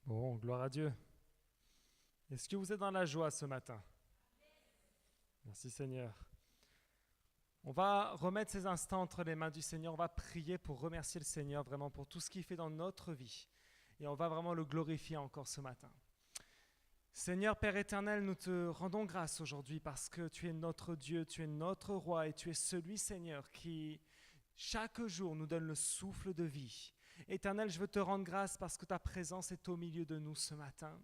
Bon, gloire à Dieu. Est-ce que vous êtes dans la joie ce matin? Merci Seigneur. On va remettre ces instants entre les mains du Seigneur. On va prier pour remercier le Seigneur vraiment pour tout ce qu'il fait dans notre vie. Et on va vraiment le glorifier encore ce matin. Seigneur Père éternel, nous te rendons grâce aujourd'hui parce que tu es notre Dieu, tu es notre roi et tu es celui Seigneur qui chaque jour nous donne le souffle de vie. Éternel, je veux te rendre grâce parce que ta présence est au milieu de nous ce matin.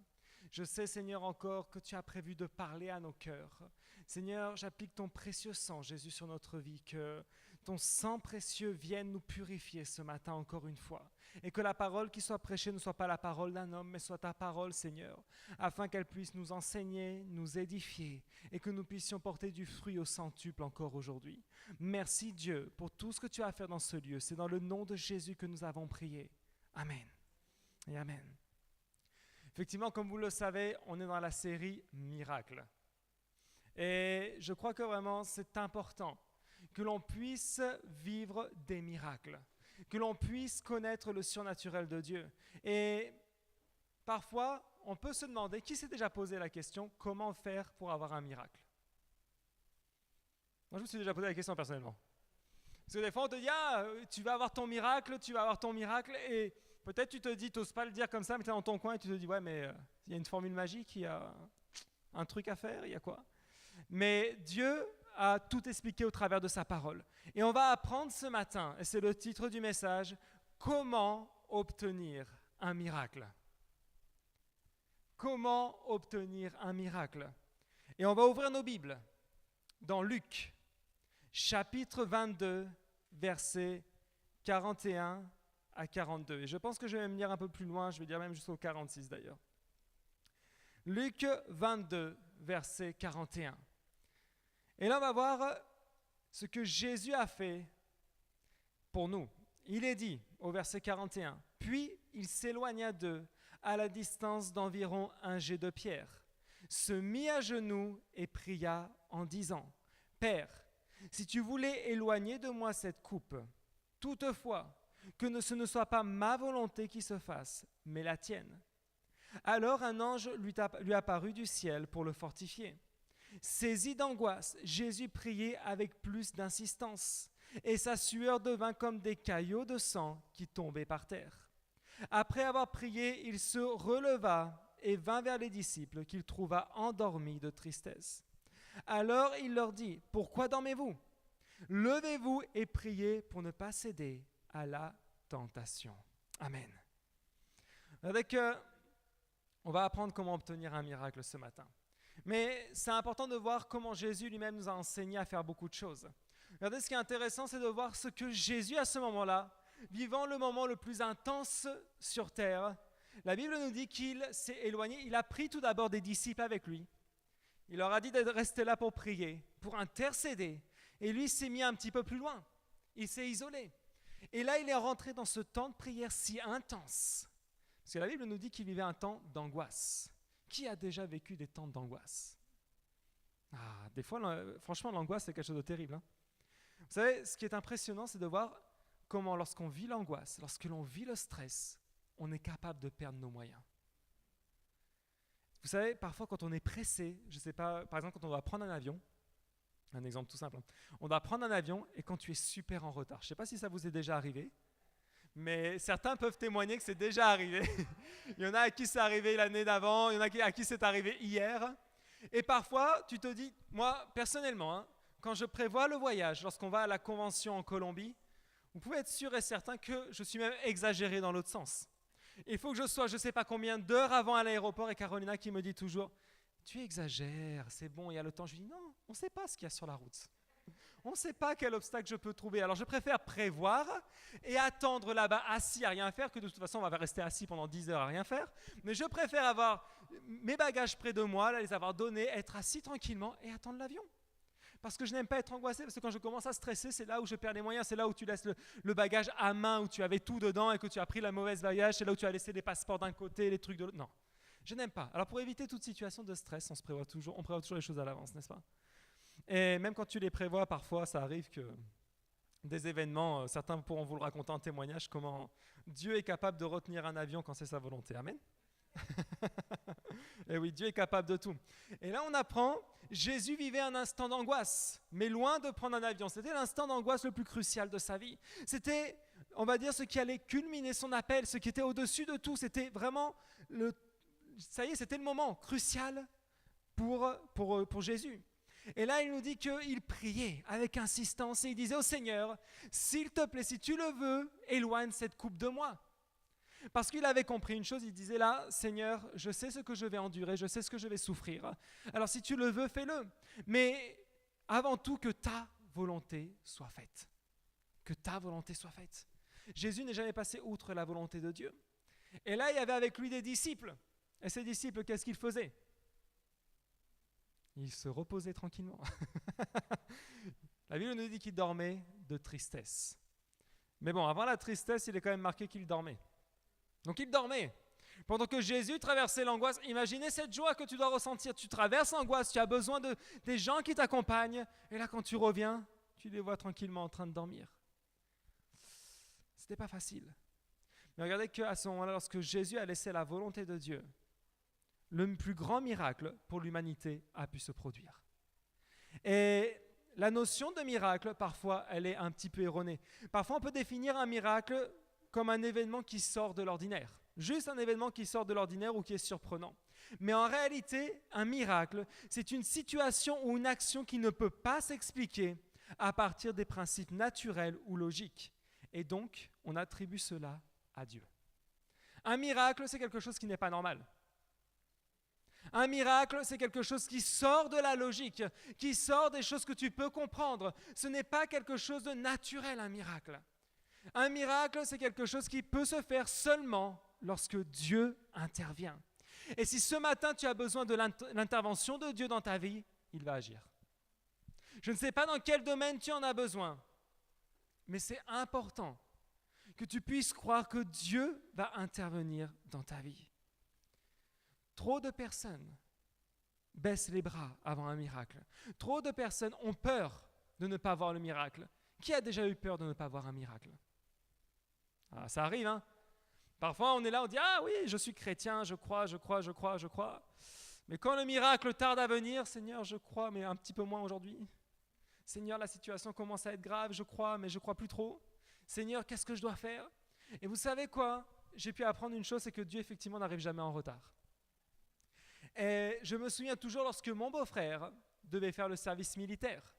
Je sais, Seigneur, encore que tu as prévu de parler à nos cœurs. Seigneur, j'applique ton précieux sang, Jésus, sur notre vie, que ton sang précieux vienne nous purifier ce matin encore une fois. Et que la parole qui soit prêchée ne soit pas la parole d'un homme, mais soit ta parole, Seigneur, afin qu'elle puisse nous enseigner, nous édifier, et que nous puissions porter du fruit au centuple encore aujourd'hui. Merci Dieu pour tout ce que tu as fait dans ce lieu. C'est dans le nom de Jésus que nous avons prié. Amen. Et Amen. Effectivement, comme vous le savez, on est dans la série Miracles. Et je crois que vraiment c'est important que l'on puisse vivre des miracles, que l'on puisse connaître le surnaturel de Dieu. Et parfois, on peut se demander, qui s'est déjà posé la question, comment faire pour avoir un miracle? Moi, je me suis déjà posé la question personnellement. Parce que des fois, on te dit, tu vas avoir ton miracle, et peut-être tu te dis, tu n'oses pas le dire comme ça, mais tu es dans ton coin et tu te dis, ouais, mais il y a une formule magique, il y a un truc à faire, il y a quoi? Mais Dieu a tout expliqué au travers de sa parole. Et on va apprendre ce matin, et c'est le titre du message, comment obtenir un miracle. Comment obtenir un miracle? Et on va ouvrir nos Bibles dans Luc, chapitre 22, versets 41 à 42. Et je pense que je vais me lire un peu plus loin, je vais dire même jusqu'au 46 d'ailleurs. Luc 22, verset 41. Et là, on va voir ce que Jésus a fait pour nous. Il est dit au verset 41, « Puis il s'éloigna d'eux à la distance d'environ un jet de pierre, se mit à genoux et pria en disant, « Père, si tu voulais éloigner de moi cette coupe, toutefois, que ce ne soit pas ma volonté qui se fasse, mais la tienne. » Alors un ange lui apparut du ciel pour le fortifier. Saisi d'angoisse, Jésus priait avec plus d'insistance, et sa sueur devint comme des caillots de sang qui tombaient par terre. Après avoir prié, il se releva et vint vers les disciples qu'il trouva endormis de tristesse. Alors il leur dit, « Pourquoi dormez-vous? Levez-vous et priez pour ne pas céder à la tentation. » Amen. On va apprendre comment obtenir un miracle ce matin. Mais c'est important de voir comment Jésus lui-même nous a enseigné à faire beaucoup de choses. Regardez, ce qui est intéressant, c'est de voir ce que Jésus, à ce moment-là, vivant le moment le plus intense sur terre, la Bible nous dit qu'il s'est éloigné. Il a pris tout d'abord des disciples avec lui. Il leur a dit de rester là pour prier, pour intercéder. Et lui s'est mis un petit peu plus loin. Il s'est isolé. Et là, il est rentré dans ce temps de prière si intense. Parce que la Bible nous dit qu'il vivait un temps d'angoisse. Qui a déjà vécu des temps d'angoisse? Des fois, franchement, l'angoisse, c'est quelque chose de terrible. Hein. Vous savez, ce qui est impressionnant, c'est de voir comment, lorsqu'on vit l'angoisse, lorsque l'on vit le stress, on est capable de perdre nos moyens. Vous savez, parfois, quand on est pressé, je ne sais pas, par exemple, quand on doit prendre un avion, un exemple tout simple, on doit prendre un avion et quand tu es super en retard, je ne sais pas si ça vous est déjà arrivé, mais certains peuvent témoigner que c'est déjà arrivé. Il y en a à qui c'est arrivé l'année d'avant, il y en a à qui c'est arrivé hier. Et parfois, tu te dis, moi, personnellement, quand je prévois le voyage, lorsqu'on va à la convention en Colombie, vous pouvez être sûr et certain que je suis même exagéré dans l'autre sens. Il faut que je sois, je ne sais pas combien d'heures avant à l'aéroport, et Carolina qui me dit toujours, tu exagères, c'est bon, il y a le temps. Je lui dis, non, on ne sait pas ce qu'il y a sur la route. On ne sait pas quel obstacle je peux trouver. Alors je préfère prévoir et attendre là-bas assis à rien faire, que de toute façon on va rester assis pendant 10 heures à rien faire. Mais je préfère avoir mes bagages près de moi, là, les avoir donnés, être assis tranquillement et attendre l'avion. Parce que je n'aime pas être angoissé, parce que quand je commence à stresser, c'est là où je perds les moyens, c'est là où tu laisses le bagage à main, où tu avais tout dedans et que tu as pris la mauvaise bagage, c'est là où tu as laissé les passeports d'un côté, les trucs de l'autre. Non, je n'aime pas. Alors pour éviter toute situation de stress, on prévoit toujours les choses à l'avance, n'est-ce pas? Et même quand tu les prévois, parfois, ça arrive que des événements, certains pourront vous le raconter en témoignage, comment Dieu est capable de retenir un avion quand c'est sa volonté. Amen. Et oui, Dieu est capable de tout. Et là, on apprend, Jésus vivait un instant d'angoisse, mais loin de prendre un avion. C'était l'instant d'angoisse le plus crucial de sa vie. C'était, on va dire, ce qui allait culminer son appel, ce qui était au-dessus de tout. C'était vraiment, ça y est, c'était le moment crucial pour Jésus. Et là, il nous dit qu'il priait avec insistance et il disait au Seigneur, s'il te plaît, si tu le veux, éloigne cette coupe de moi. Parce qu'il avait compris une chose, il disait là, Seigneur, je sais ce que je vais endurer, je sais ce que je vais souffrir. Alors si tu le veux, fais-le. Mais avant tout, que ta volonté soit faite. Que ta volonté soit faite. Jésus n'est jamais passé outre la volonté de Dieu. Et là, il y avait avec lui des disciples. Et ces disciples, qu'est-ce qu'ils faisaient ? Ils se reposaient tranquillement. La Bible nous dit qu'ils dormaient de tristesse. Mais bon, avant la tristesse, il est quand même marqué qu'ils dormaient. Donc il dormait. Pendant que Jésus traversait l'angoisse, imaginez cette joie que tu dois ressentir. Tu traverses l'angoisse, tu as besoin des gens qui t'accompagnent. Et là, quand tu reviens, tu les vois tranquillement en train de dormir. C'était pas facile. Mais regardez qu'à ce moment-là, lorsque Jésus a laissé la volonté de Dieu, le plus grand miracle pour l'humanité a pu se produire. Et la notion de miracle, parfois, elle est un petit peu erronée. Parfois, on peut définir un miracle comme un événement qui sort de l'ordinaire. Juste un événement qui sort de l'ordinaire ou qui est surprenant. Mais en réalité, un miracle, c'est une situation ou une action qui ne peut pas s'expliquer à partir des principes naturels ou logiques. Et donc, on attribue cela à Dieu. Un miracle, c'est quelque chose qui n'est pas normal. Un miracle, c'est quelque chose qui sort de la logique, qui sort des choses que tu peux comprendre. Ce n'est pas quelque chose de naturel, un miracle. Un miracle, c'est quelque chose qui peut se faire seulement lorsque Dieu intervient. Et si ce matin, tu as besoin de l'intervention de Dieu dans ta vie, il va agir. Je ne sais pas dans quel domaine tu en as besoin, mais c'est important que tu puisses croire que Dieu va intervenir dans ta vie. Trop de personnes baissent les bras avant un miracle. Trop de personnes ont peur de ne pas voir le miracle. Qui a déjà eu peur de ne pas voir un miracle ? Ah, ça arrive, hein ? Parfois, on est là, on dit « Ah oui, je suis chrétien, je crois. » Mais quand le miracle tarde à venir, « Seigneur, je crois, mais un petit peu moins aujourd'hui. » « Seigneur, la situation commence à être grave, je crois, mais je ne crois plus trop. » « Seigneur, qu'est-ce que je dois faire ?» Et vous savez quoi ? J'ai pu apprendre une chose, c'est que Dieu, effectivement, n'arrive jamais en retard. Et je me souviens toujours lorsque mon beau-frère devait faire le service militaire.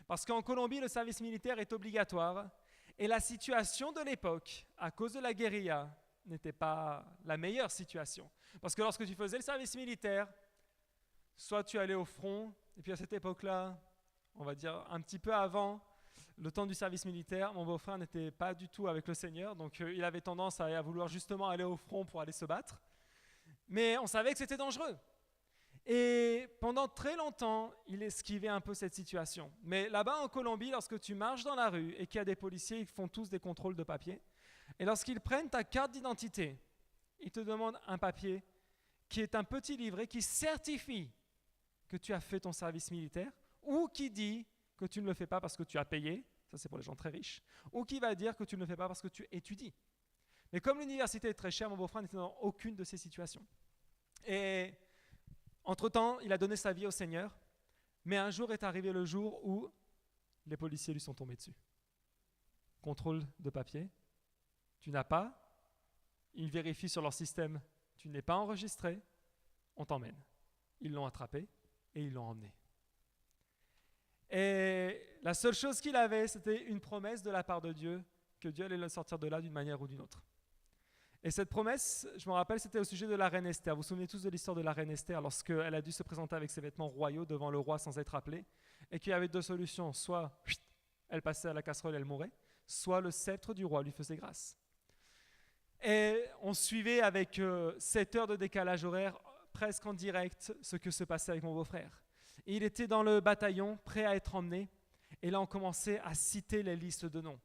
Parce qu'en Colombie, le service militaire est obligatoire. Et la situation de l'époque, à cause de la guérilla, n'était pas la meilleure situation. Parce que lorsque tu faisais le service militaire, soit tu allais au front, et puis à cette époque-là, on va dire un petit peu avant le temps du service militaire, mon beau-frère n'était pas du tout avec le Seigneur, donc il avait tendance à vouloir justement aller au front pour aller se battre. Mais on savait que c'était dangereux. Et pendant très longtemps, il esquivait un peu cette situation. Mais là-bas en Colombie, lorsque tu marches dans la rue et qu'il y a des policiers, ils font tous des contrôles de papier. Et lorsqu'ils prennent ta carte d'identité, ils te demandent un papier qui est un petit livret qui certifie que tu as fait ton service militaire ou qui dit que tu ne le fais pas parce que tu as payé, ça c'est pour les gens très riches, ou qui va dire que tu ne le fais pas parce que tu étudies. Mais comme l'université est très chère, mon beau-frère n'était dans aucune de ces situations. Et entre-temps, il a donné sa vie au Seigneur, mais un jour est arrivé le jour où les policiers lui sont tombés dessus. Contrôle de papier, tu n'as pas, ils vérifient sur leur système, tu n'es pas enregistré, on t'emmène. Ils l'ont attrapé et ils l'ont emmené. Et la seule chose qu'il avait, c'était une promesse de la part de Dieu, que Dieu allait le sortir de là d'une manière ou d'une autre. Et cette promesse, je me rappelle, c'était au sujet de la reine Esther. Vous vous souvenez tous de l'histoire de la reine Esther, lorsqu'elle a dû se présenter avec ses vêtements royaux devant le roi sans être appelée, et qu'il y avait deux solutions, soit elle passait à la casserole et elle mourait, soit le sceptre du roi lui faisait grâce. Et on suivait avec 7 heures de décalage horaire, presque en direct, ce que se passait avec mon beau-frère. Et il était dans le bataillon, prêt à être emmené, et là on commençait à citer les listes de noms.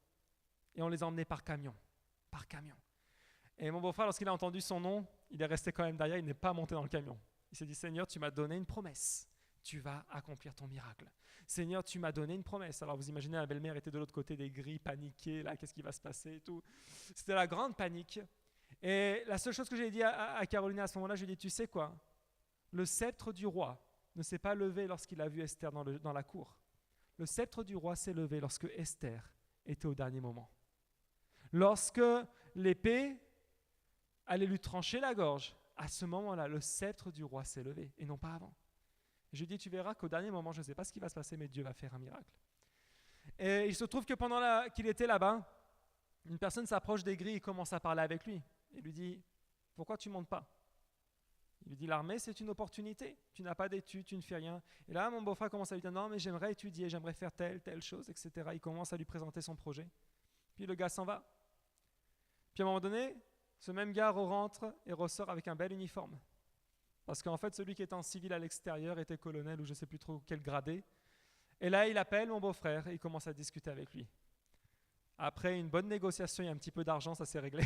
Et on les emmenait par camion, par camion. Et mon beau-frère, lorsqu'il a entendu son nom, il est resté quand même derrière, il n'est pas monté dans le camion. Il s'est dit, Seigneur, tu m'as donné une promesse, tu vas accomplir ton miracle. Seigneur, tu m'as donné une promesse. Alors vous imaginez, la belle-mère était de l'autre côté des grilles, paniquée, là, qu'est-ce qui va se passer et tout. C'était la grande panique. Et la seule chose que j'ai dit à Caroline à ce moment-là, je lui ai dit, tu sais quoi? Le sceptre du roi ne s'est pas levé lorsqu'il a vu Esther dans la cour. Le sceptre du roi s'est levé lorsque Esther était au dernier moment. Lorsque l'épée allait lui trancher la gorge, à ce moment-là, le sceptre du roi s'est levé, et non pas avant. Je lui dis, tu verras qu'au dernier moment, je ne sais pas ce qui va se passer, mais Dieu va faire un miracle. Et il se trouve que pendant qu'il était là-bas, une personne s'approche des grilles et commence à parler avec lui. Il lui dit, pourquoi tu ne montes pas? Il lui dit, l'armée, c'est une opportunité. Tu n'as pas d'études, tu ne fais rien. Et là, mon beau-frère commence à lui dire, non, mais j'aimerais étudier, j'aimerais faire telle chose, etc. Il commence à lui présenter son projet. Puis le gars s'en va. Puis à un moment donné, ce même gars rentre et ressort avec un bel uniforme. Parce qu'en fait, celui qui était en civil à l'extérieur était colonel ou je ne sais plus trop quel gradé. Et là, il appelle mon beau-frère et il commence à discuter avec lui. Après une bonne négociation et un petit peu d'argent, ça s'est réglé.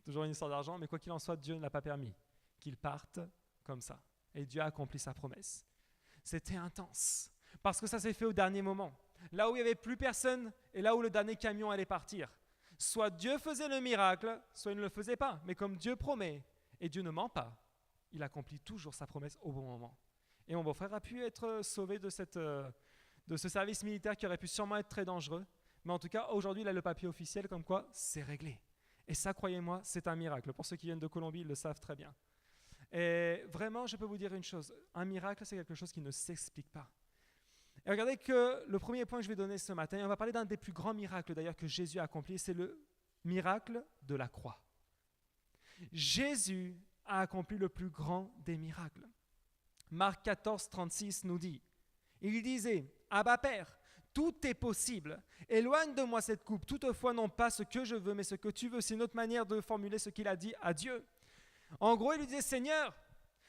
Toujours une histoire d'argent, mais quoi qu'il en soit, Dieu ne l'a pas permis qu'il parte comme ça. Et Dieu a accompli sa promesse. C'était intense, parce que ça s'est fait au dernier moment. Là où il n'y avait plus personne et là où le dernier camion allait partir. Soit Dieu faisait le miracle, soit il ne le faisait pas. Mais comme Dieu promet, et Dieu ne ment pas, il accomplit toujours sa promesse au bon moment. Et mon beau-frère a pu être sauvé de ce service militaire qui aurait pu sûrement être très dangereux. Mais en tout cas, aujourd'hui, il a le papier officiel comme quoi c'est réglé. Et ça, croyez-moi, c'est un miracle. Pour ceux qui viennent de Colombie, ils le savent très bien. Et vraiment, je peux vous dire une chose. Un miracle, c'est quelque chose qui ne s'explique pas. Et regardez que le premier point que je vais donner ce matin, on va parler d'un des plus grands miracles d'ailleurs que Jésus a accompli, c'est le miracle de la croix. Jésus a accompli le plus grand des miracles. Marc 14, 36 nous dit, il disait, Abba Père, tout est possible. Éloigne de moi cette coupe. Toutefois, non pas ce que je veux, mais ce que tu veux. C'est une autre manière de formuler ce qu'il a dit à Dieu. En gros, il lui disait, Seigneur,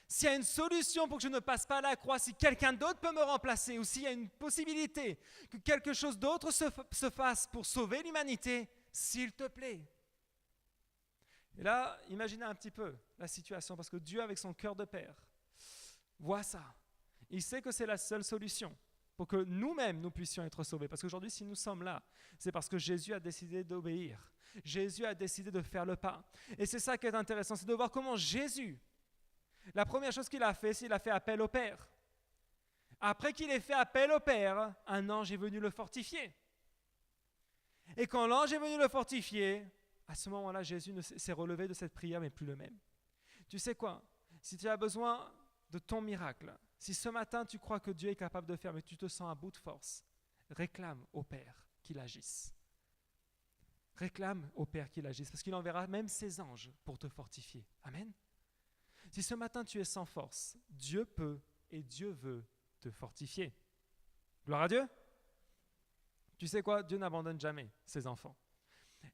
s'il y a une solution pour que je ne passe pas à la croix, si quelqu'un d'autre peut me remplacer, ou s'il y a une possibilité que quelque chose d'autre se fasse pour sauver l'humanité, s'il te plaît. Et là, imaginez un petit peu la situation, parce que Dieu, avec son cœur de père, voit ça. Il sait que c'est la seule solution pour que nous-mêmes, nous puissions être sauvés. Parce qu'aujourd'hui, si nous sommes là, c'est parce que Jésus a décidé d'obéir. Jésus a décidé de faire le pas. Et c'est ça qui est intéressant, c'est de voir comment Jésus, la première chose qu'il a fait, c'est qu'il a fait appel au Père. Après qu'il ait fait appel au Père, un ange est venu le fortifier. Et quand l'ange est venu le fortifier, à ce moment-là, Jésus s'est relevé de cette prière, mais plus le même. Tu sais quoi? Si tu as besoin de ton miracle, si ce matin tu crois que Dieu est capable de faire, mais tu te sens à bout de force, réclame au Père qu'il agisse. Réclame au Père qu'il agisse, parce qu'il enverra même ses anges pour te fortifier. Amen. Si ce matin tu es sans force, Dieu peut et Dieu veut te fortifier. Gloire à Dieu. Tu sais quoi? Dieu n'abandonne jamais ses enfants.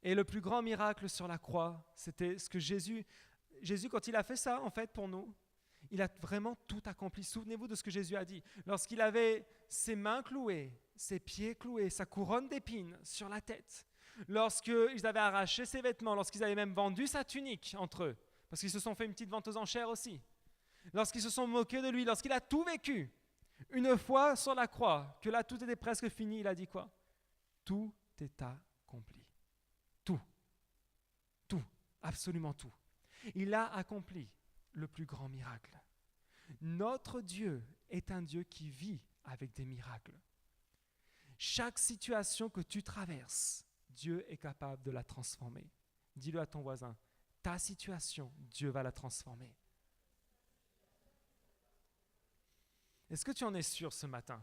Et le plus grand miracle sur la croix, c'était ce que Jésus, quand il a fait ça, en fait, pour nous, il a vraiment tout accompli. Souvenez-vous de ce que Jésus a dit. Lorsqu'il avait ses mains clouées, ses pieds cloués, sa couronne d'épines sur la tête, lorsqu'ils avaient arraché ses vêtements, lorsqu'ils avaient même vendu sa tunique entre eux, parce qu'ils se sont fait une petite vente aux enchères aussi, lorsqu'ils se sont moqués de lui, lorsqu'il a tout vécu, une fois sur la croix, que là tout était presque fini, il a dit quoi? Tout est accompli. Tout, absolument tout. Il a accompli le plus grand miracle. Notre Dieu est un Dieu qui vit avec des miracles. Chaque situation que tu traverses, Dieu est capable de la transformer. Dis-le à ton voisin, ta situation, Dieu va la transformer. Est-ce que tu en es sûr ce matin?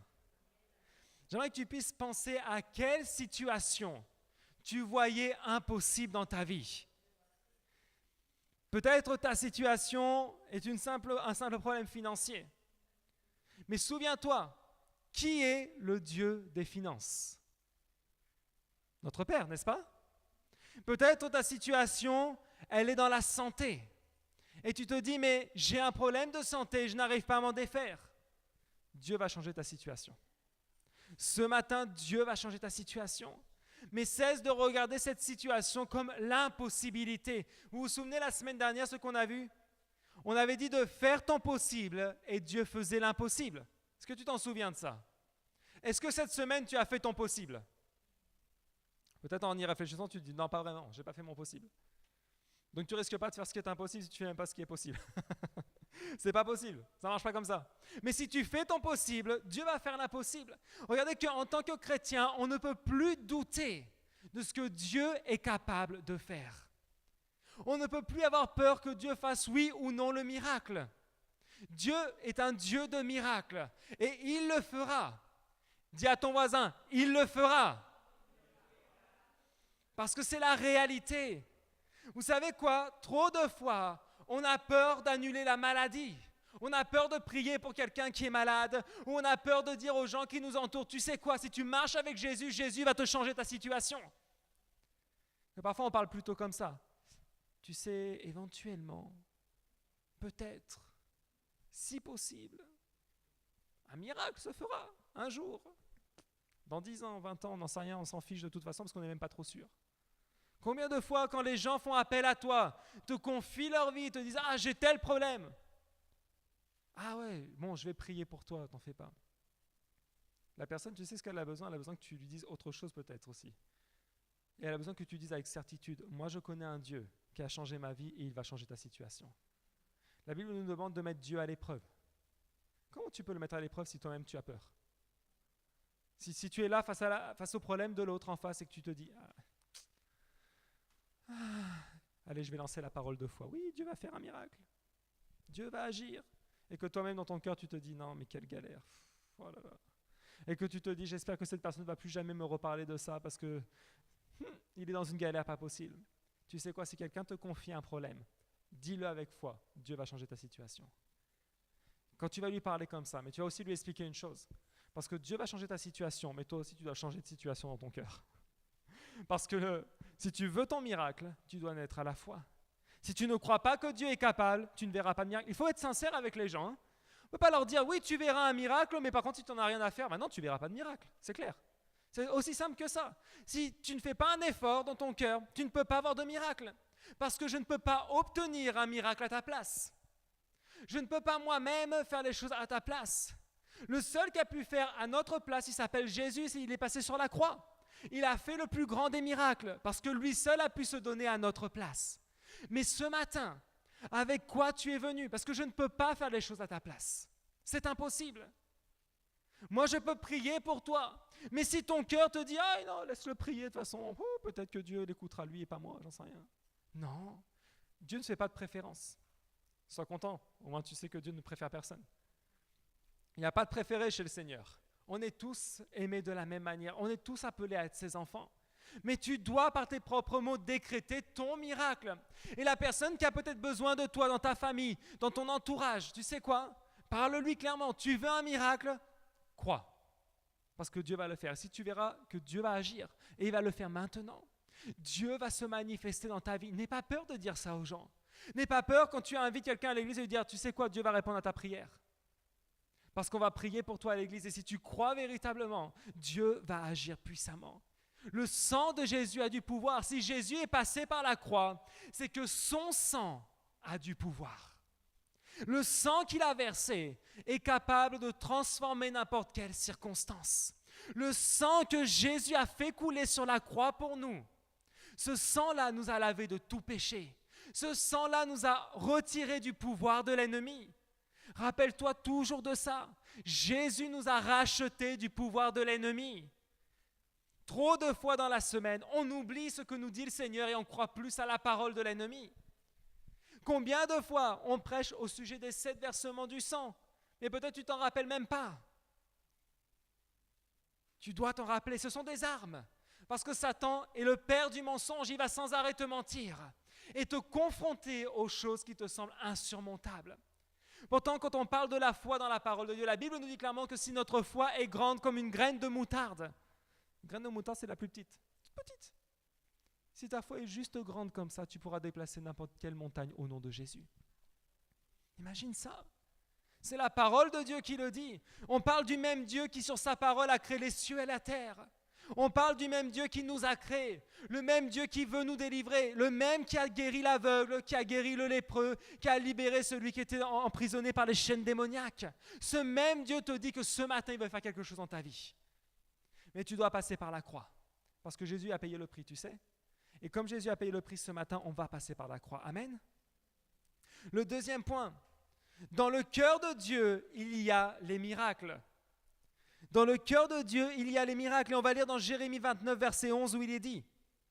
J'aimerais que tu puisses penser à quelle situation tu voyais impossible dans ta vie. Peut-être ta situation est un simple problème financier. Mais souviens-toi, qui est le Dieu des finances? Notre Père, n'est-ce pas? Peut-être ta situation, elle est dans la santé. Et tu te dis, mais j'ai un problème de santé, je n'arrive pas à m'en défaire. Dieu va changer ta situation. Ce matin, Dieu va changer ta situation. Mais cesse de regarder cette situation comme l'impossibilité. Vous vous souvenez la semaine dernière ce qu'on a vu? On avait dit de faire ton possible et Dieu faisait l'impossible. Est-ce que tu t'en souviens de ça? Est-ce que cette semaine tu as fait ton possible? Peut-être en y réfléchissant tu te dis non pas vraiment, je n'ai pas fait mon possible. Donc tu risques pas de faire ce qui est impossible si tu fais même pas ce qui est possible. C'est pas possible, ça marche pas comme ça. Mais si tu fais ton possible, Dieu va faire l'impossible. Regardez qu'en tant que chrétien, on ne peut plus douter de ce que Dieu est capable de faire. On ne peut plus avoir peur que Dieu fasse oui ou non le miracle. Dieu est un Dieu de miracles et il le fera. Dis à ton voisin, il le fera. Parce que c'est la réalité. Vous savez quoi? Trop de fois, on a peur d'annuler la maladie. On a peur de prier pour quelqu'un qui est malade. Ou on a peur de dire aux gens qui nous entourent, tu sais quoi, si tu marches avec Jésus, Jésus va te changer ta situation. Mais parfois, on parle plutôt comme ça. Tu sais, éventuellement, peut-être, si possible, un miracle se fera un jour. Dans 10 ans, 20 ans, on n'en sait rien, on s'en fiche de toute façon parce qu'on n'est même pas trop sûr. Combien de fois, quand les gens font appel à toi, te confient leur vie, te disent « Ah, j'ai tel problème !» Ah ouais, bon, je vais prier pour toi, t'en fais pas. La personne, tu sais ce qu'elle a besoin que tu lui dises autre chose peut-être aussi. Et elle a besoin que tu dises avec certitude « Moi, je connais un Dieu qui a changé ma vie et il va changer ta situation. » La Bible nous demande de mettre Dieu à l'épreuve. Comment tu peux le mettre à l'épreuve si toi-même tu as peur? Si tu es là face au problème de l'autre en face et que tu te dis allez, je vais lancer la parole de foi. Oui, Dieu va faire un miracle. Dieu va agir. Et que toi-même dans ton cœur, tu te dis non, mais quelle galère. Oh là là. Et que tu te dis j'espère que cette personne ne va plus jamais me reparler de ça parce que il est dans une galère pas possible. Tu sais quoi, si quelqu'un te confie un problème, dis-le avec foi. Dieu va changer ta situation. Quand tu vas lui parler comme ça, mais tu vas aussi lui expliquer une chose. Parce que Dieu va changer ta situation, mais toi aussi tu dois changer de situation dans ton cœur. Parce que si tu veux ton miracle, tu dois naître à la foi. Si tu ne crois pas que Dieu est capable, tu ne verras pas de miracle. Il faut être sincère avec les gens. On ne peut pas leur dire, oui, tu verras un miracle, mais par contre, si tu n'en as rien à faire, non, tu ne verras pas de miracle. C'est clair. C'est aussi simple que ça. Si tu ne fais pas un effort dans ton cœur, tu ne peux pas avoir de miracle. Parce que je ne peux pas obtenir un miracle à ta place. Je ne peux pas moi-même faire les choses à ta place. Le seul qui a pu faire à notre place, il s'appelle Jésus, il est passé sur la croix. Il a fait le plus grand des miracles parce que lui seul a pu se donner à notre place. Mais ce matin, avec quoi tu es venu? Parce que je ne peux pas faire les choses à ta place. C'est impossible. Moi, je peux prier pour toi. Mais si ton cœur te dit « Ah non, laisse-le prier de toute façon. Peut-être que Dieu l'écoutera lui et pas moi, j'en sais rien. » Non, Dieu ne fait pas de préférence. Sois content, au moins tu sais que Dieu ne préfère personne. Il n'y a pas de préféré chez le Seigneur. On est tous aimés de la même manière. On est tous appelés à être ses enfants. Mais tu dois, par tes propres mots, décréter ton miracle. Et la personne qui a peut-être besoin de toi dans ta famille, dans ton entourage, tu sais quoi? Parle-lui clairement. Tu veux un miracle? Crois. Parce que Dieu va le faire. Si tu verras que Dieu va agir, et il va le faire maintenant. Dieu va se manifester dans ta vie. N'aie pas peur de dire ça aux gens. N'aie pas peur quand tu invites quelqu'un à l'église et lui dire, tu sais quoi, Dieu va répondre à ta prière. Parce qu'on va prier pour toi à l'église. Et si tu crois véritablement, Dieu va agir puissamment. Le sang de Jésus a du pouvoir. Si Jésus est passé par la croix, c'est que son sang a du pouvoir. Le sang qu'il a versé est capable de transformer n'importe quelle circonstance. Le sang que Jésus a fait couler sur la croix pour nous, ce sang-là nous a lavé de tout péché. Ce sang-là nous a retiré du pouvoir de l'ennemi. Rappelle-toi toujours de ça. Jésus nous a rachetés du pouvoir de l'ennemi. Trop de fois dans la semaine, on oublie ce que nous dit le Seigneur et on croit plus à la parole de l'ennemi. Combien de fois on prêche au sujet des 7 versements du sang, mais peut-être tu t'en rappelles même pas. Tu dois t'en rappeler, ce sont des armes. Parce que Satan est le père du mensonge, il va sans arrêt te mentir et te confronter aux choses qui te semblent insurmontables. Pourtant, quand on parle de la foi dans la parole de Dieu, la Bible nous dit clairement que si notre foi est grande comme une graine de moutarde, une graine de moutarde, c'est la plus petite, toute petite. Si ta foi est juste grande comme ça, tu pourras déplacer n'importe quelle montagne au nom de Jésus. Imagine ça. C'est la parole de Dieu qui le dit. On parle du même Dieu qui, sur sa parole, a créé les cieux et la terre. On parle du même Dieu qui nous a créés, le même Dieu qui veut nous délivrer, le même qui a guéri l'aveugle, qui a guéri le lépreux, qui a libéré celui qui était emprisonné par les chaînes démoniaques. Ce même Dieu te dit que ce matin, il veut faire quelque chose dans ta vie. Mais tu dois passer par la croix, parce que Jésus a payé le prix, tu sais. Et comme Jésus a payé le prix ce matin, on va passer par la croix. Amen. Le deuxième point, dans le cœur de Dieu, il y a les miracles. Dans le cœur de Dieu, il y a les miracles. Et on va lire dans Jérémie 29, verset 11, où il est dit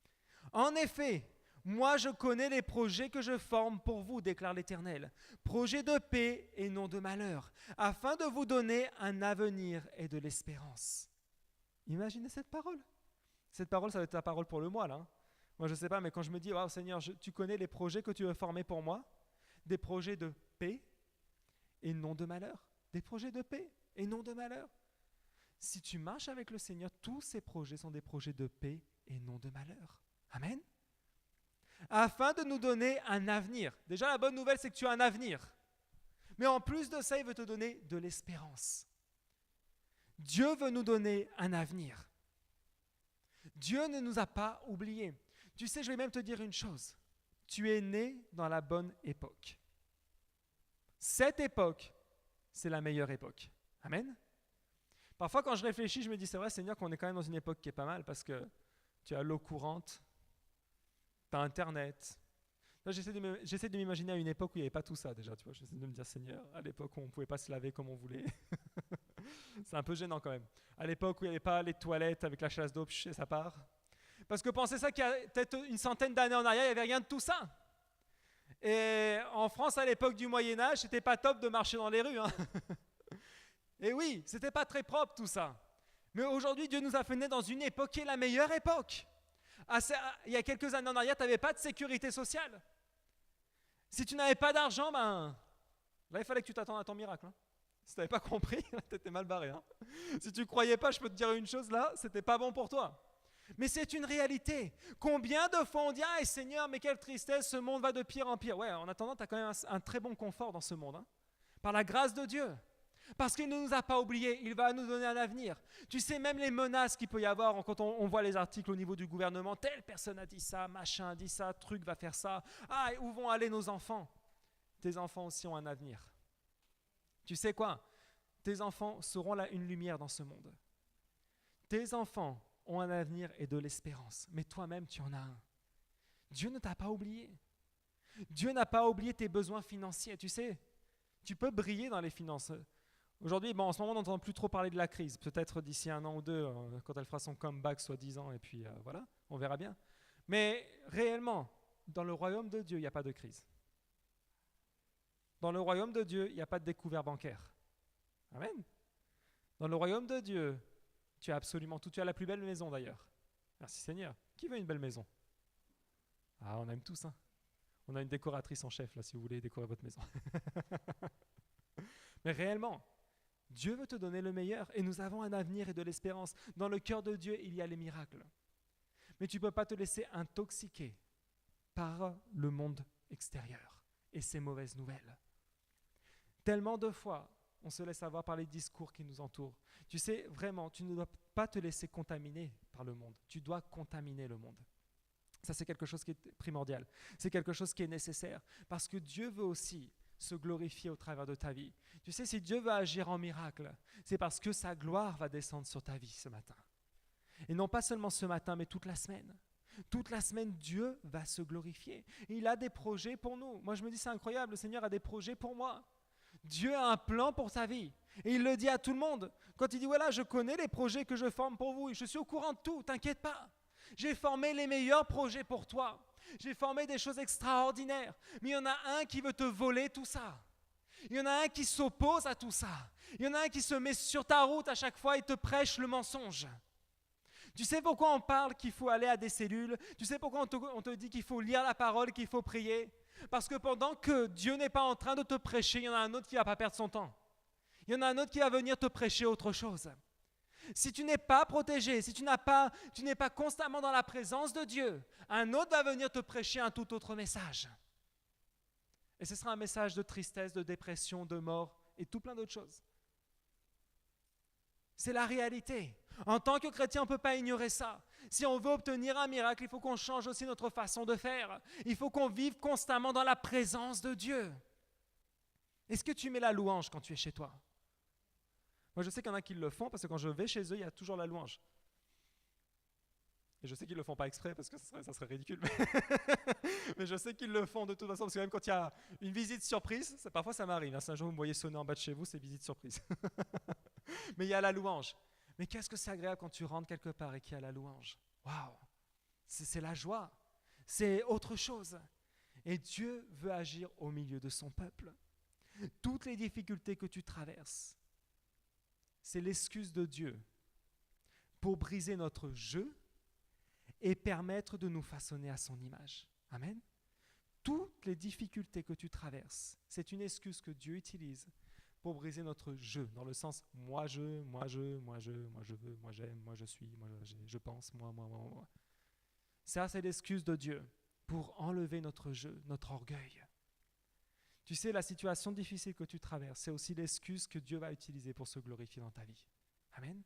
« En effet, moi je connais les projets que je forme pour vous, déclare l'Éternel, projets de paix et non de malheur, afin de vous donner un avenir et de l'espérance. » Imaginez cette parole. Cette parole, ça va être ta parole pour le mois, là. Hein. Moi, je ne sais pas, mais quand je me dis « Waouh, Seigneur, tu connais les projets que tu veux former pour moi, des projets de paix et non de malheur. Des projets de paix et non de malheur. » Si tu marches avec le Seigneur, tous ces projets sont des projets de paix et non de malheur. Amen. Afin de nous donner un avenir. Déjà, la bonne nouvelle, c'est que tu as un avenir. Mais en plus de ça, il veut te donner de l'espérance. Dieu veut nous donner un avenir. Dieu ne nous a pas oubliés. Tu sais, je vais même te dire une chose. Tu es né dans la bonne époque. Cette époque, c'est la meilleure époque. Amen. Parfois, quand je réfléchis, je me dis, c'est vrai, Seigneur, qu'on est quand même dans une époque qui est pas mal parce que tu as l'eau courante, tu as Internet. Là, j'essaie de m'imaginer à une époque où il n'y avait pas tout ça déjà. Tu vois, j'essaie de me dire, Seigneur, à l'époque où on ne pouvait pas se laver comme on voulait. C'est un peu gênant quand même. À l'époque où il n'y avait pas les toilettes avec la chasse d'eau, ça part. Parce que pensez ça qu'il y a peut-être une centaine d'années en arrière, il n'y avait rien de tout ça. Et en France, à l'époque du Moyen-Âge, c'était pas top de marcher dans les rues. Hein. Et oui, c'était pas très propre tout ça. Mais aujourd'hui, Dieu nous a fait naître dans une époque qui est la meilleure époque. Il y a quelques années en arrière, tu n'avais pas de sécurité sociale. Si tu n'avais pas d'argent, là, il fallait que tu t'attendes à ton miracle. Hein. Si tu n'avais pas compris, tu étais mal barré. Hein. Si tu ne croyais pas, je peux te dire une chose, là, ce n'était pas bon pour toi. Mais c'est une réalité. Combien de fois on dit « Ah, Seigneur, mais quelle tristesse, ce monde va de pire en pire. » Ouais, en attendant, tu as quand même un très bon confort dans ce monde. Hein, par la grâce de Dieu. Parce qu'il ne nous a pas oubliés, il va nous donner un avenir. Tu sais, même les menaces qu'il peut y avoir quand on voit les articles au niveau du gouvernement, telle personne a dit ça, machin a dit ça, truc va faire ça. Ah, et où vont aller nos enfants? Tes enfants aussi ont un avenir. Tu sais quoi? Tes enfants seront là une lumière dans ce monde. Tes enfants ont un avenir et de l'espérance, mais toi-même tu en as un. Dieu ne t'a pas oublié. Dieu n'a pas oublié tes besoins financiers. Tu sais, tu peux briller dans les finances. Aujourd'hui, en ce moment, on n'entend plus trop parler de la crise. Peut-être d'ici 1 an ou 2, quand elle fera son comeback, soit 10 ans, et puis voilà, on verra bien. Mais réellement, dans le royaume de Dieu, il n'y a pas de crise. Dans le royaume de Dieu, il n'y a pas de découvert bancaire. Amen. Dans le royaume de Dieu, tu as absolument tout. Tu as la plus belle maison d'ailleurs. Merci Seigneur. Qui veut une belle maison? Ah, on aime tous. Hein. On a une décoratrice en chef, là, si vous voulez décorer votre maison. Mais réellement, Dieu veut te donner le meilleur et nous avons un avenir et de l'espérance. Dans le cœur de Dieu, il y a les miracles. Mais tu ne peux pas te laisser intoxiquer par le monde extérieur et ses mauvaises nouvelles. Tellement de fois, on se laisse avoir par les discours qui nous entourent. Tu sais, vraiment, tu ne dois pas te laisser contaminer par le monde. Tu dois contaminer le monde. Ça, c'est quelque chose qui est primordial. C'est quelque chose qui est nécessaire parce que Dieu veut aussi se glorifier au travers de ta vie. Tu sais, si Dieu va agir en miracle, c'est parce que sa gloire va descendre sur ta vie ce matin. Et non pas seulement ce matin, mais toute la semaine. Toute la semaine, Dieu va se glorifier. Et il a des projets pour nous. Moi, je me dis, c'est incroyable, le Seigneur a des projets pour moi. Dieu a un plan pour ta vie. Et il le dit à tout le monde. Quand il dit, voilà, je connais les projets que je forme pour vous. Je suis au courant de tout, t'inquiète pas. J'ai formé les meilleurs projets pour toi. J'ai formé des choses extraordinaires. Mais il y en a un qui veut te voler tout ça. Il y en a un qui s'oppose à tout ça. Il y en a un qui se met sur ta route à chaque fois et te prêche le mensonge. Tu sais pourquoi on parle qu'il faut aller à des cellules? Tu sais pourquoi on te dit qu'il faut lire la parole, qu'il faut prier? Parce que pendant que Dieu n'est pas en train de te prêcher, il y en a un autre qui ne va pas perdre son temps. Il y en a un autre qui va venir te prêcher autre chose. Si tu n'es pas protégé, si tu n'es pas constamment dans la présence de Dieu, un autre va venir te prêcher un tout autre message. Et ce sera un message de tristesse, de dépression, de mort et tout plein d'autres choses. C'est la réalité. En tant que chrétien, on ne peut pas ignorer ça. Si on veut obtenir un miracle, il faut qu'on change aussi notre façon de faire. Il faut qu'on vive constamment dans la présence de Dieu. Est-ce que tu mets la louange quand tu es chez toi? Moi, je sais qu'il y en a qui le font parce que quand je vais chez eux, il y a toujours la louange. Et je sais qu'ils ne le font pas exprès parce que ça serait ridicule. Mais je sais qu'ils le font de toute façon parce que même quand il y a une visite surprise, parfois ça m'arrive. Si un jour vous me voyez sonner en bas de chez vous, c'est visite surprise. Mais il y a la louange. Mais qu'est-ce que c'est agréable quand tu rentres quelque part et qu'il y a la louange. Waouh! C'est la joie. C'est autre chose. Et Dieu veut agir au milieu de son peuple. Toutes les difficultés que tu traverses, c'est l'excuse de Dieu pour briser notre jeu et permettre de nous façonner à son image. Amen. Toutes les difficultés que tu traverses, c'est une excuse que Dieu utilise pour briser notre jeu, dans le sens moi je veux, moi j'aime, moi je suis, moi je pense, moi. Ça, c'est l'excuse de Dieu pour enlever notre jeu, notre orgueil. Tu sais, la situation difficile que tu traverses, c'est aussi l'excuse que Dieu va utiliser pour se glorifier dans ta vie. Amen.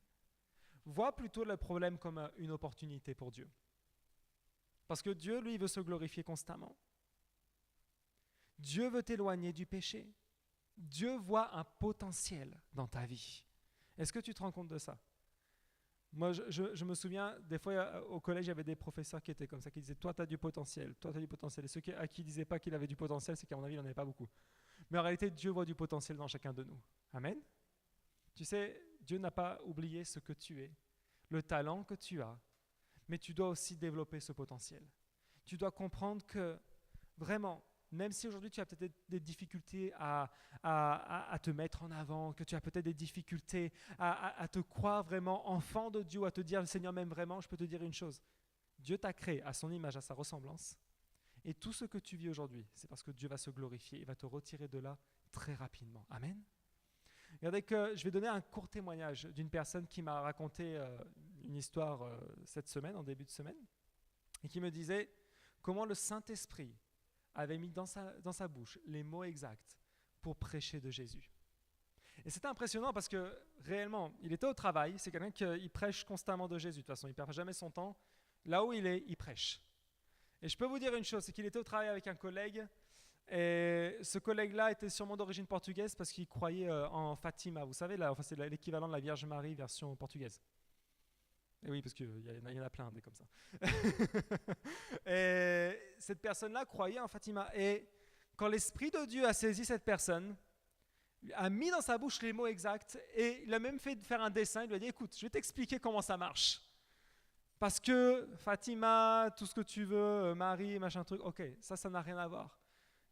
Vois plutôt le problème comme une opportunité pour Dieu. Parce que Dieu, lui, veut se glorifier constamment. Dieu veut t'éloigner du péché. Dieu voit un potentiel dans ta vie. Est-ce que tu te rends compte de ça? Moi, je me souviens, des fois, au collège, il y avait des professeurs qui étaient comme ça, qui disaient « Toi, tu as du potentiel, toi, tu as du potentiel. » Et ceux à qui ne disaient pas qu'il avait du potentiel, c'est qu'à mon avis, il n'en avait pas beaucoup. Mais en réalité, Dieu voit du potentiel dans chacun de nous. Amen. Tu sais, Dieu n'a pas oublié ce que tu es, le talent que tu as, mais tu dois aussi développer ce potentiel. Tu dois comprendre que, vraiment, même si aujourd'hui tu as peut-être des difficultés à te mettre en avant, que tu as peut-être des difficultés à te croire vraiment enfant de Dieu, à te dire « Le Seigneur m'aime vraiment », je peux te dire une chose. Dieu t'a créé à son image, à sa ressemblance. Et tout ce que tu vis aujourd'hui, c'est parce que Dieu va se glorifier. Il va te retirer de là très rapidement. Amen. Regardez que je vais donner un court témoignage d'une personne qui m'a raconté une histoire cette semaine, en début de semaine, et qui me disait comment le Saint-Esprit avait mis dans sa bouche les mots exacts pour prêcher de Jésus. Et c'était impressionnant parce que réellement, il était au travail, c'est quelqu'un qui prêche constamment de Jésus. De toute façon, il ne perd jamais son temps. Là où il est, il prêche. Et je peux vous dire une chose, c'est qu'il était au travail avec un collègue, et ce collègue-là était sûrement d'origine portugaise parce qu'il croyait en Fatima. Vous savez, là, c'est l'équivalent de la Vierge Marie version portugaise. Et oui, parce qu'il y en a plein des comme ça. Et cette personne-là croyait en Fatima. Et quand l'Esprit de Dieu a saisi cette personne, a mis dans sa bouche les mots exacts, et il a même fait faire un dessin, il lui a dit « Écoute, je vais t'expliquer comment ça marche. Parce que Fatima, tout ce que tu veux, Marie, machin truc, ok, ça n'a rien à voir.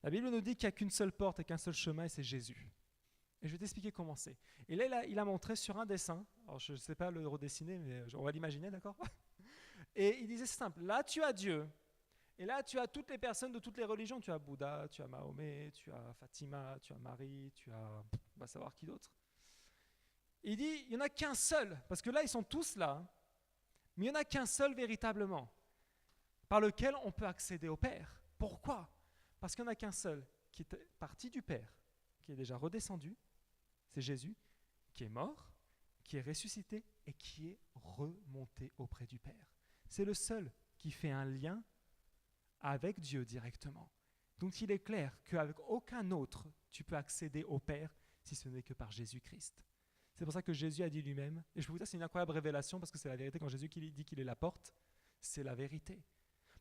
La Bible nous dit qu'il n'y a qu'une seule porte et qu'un seul chemin, et c'est Jésus. Et je vais t'expliquer comment c'est. » Et là, il a montré sur un dessin, alors je ne sais pas le redessiner, mais on va l'imaginer, d'accord? Et il disait, c'est simple, là tu as Dieu, et là tu as toutes les personnes de toutes les religions. Tu as Bouddha, tu as Mahomet, tu as Fatima, tu as Marie, tu as... on va savoir qui d'autre. Il dit, il n'y en a qu'un seul, parce que là ils sont tous là, mais il n'y en a qu'un seul véritablement, par lequel on peut accéder au Père. Pourquoi? Parce qu'il n'y en a qu'un seul qui est parti du Père, qui est déjà redescendu, c'est Jésus, qui est mort, qui est ressuscité et qui est remonté auprès du Père. C'est le seul qui fait un lien avec Dieu directement. Donc il est clair qu'avec aucun autre, tu peux accéder au Père si ce n'est que par Jésus-Christ. C'est pour ça que Jésus a dit lui-même, et je peux vous dire c'est une incroyable révélation parce que c'est la vérité, quand Jésus dit qu'il est la porte, c'est la vérité.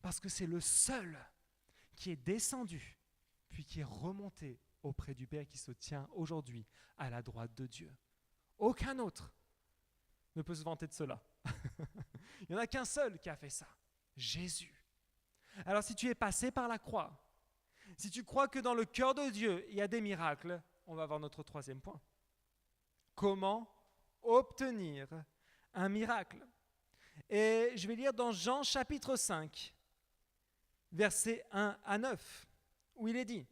Parce que c'est le seul qui est descendu, puis qui est remonté auprès du Père, qui se tient aujourd'hui à la droite de Dieu. Aucun autre ne peut se vanter de cela. Il n'y en a qu'un seul qui a fait ça, Jésus. Alors si tu es passé par la croix, si tu crois que dans le cœur de Dieu, il y a des miracles, on va voir notre troisième point. Comment obtenir un miracle? Et je vais lire dans Jean chapitre 5, versets 1 à 9, où il est dit: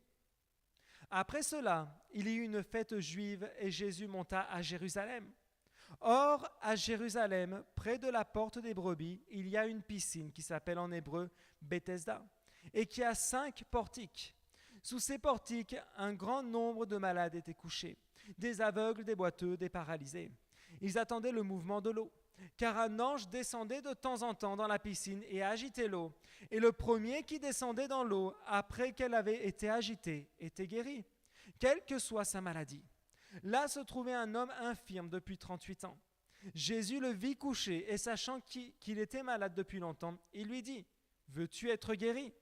Après cela, il y eut une fête juive et Jésus monta à Jérusalem. Or, à Jérusalem, près de la porte des brebis, il y a une piscine qui s'appelle en hébreu Bethesda et qui a 5 portiques. Sous ces portiques, un grand nombre de malades étaient couchés, des aveugles, des boiteux, des paralysés. Ils attendaient le mouvement de l'eau, car un ange descendait de temps en temps dans la piscine et agitait l'eau. Et le premier qui descendait dans l'eau, après qu'elle avait été agitée, était guéri, quelle que soit sa maladie. Là se trouvait un homme infirme depuis 38 ans. Jésus le vit couché et sachant qu'il était malade depuis longtemps, il lui dit, « Veux-tu être guéri ?»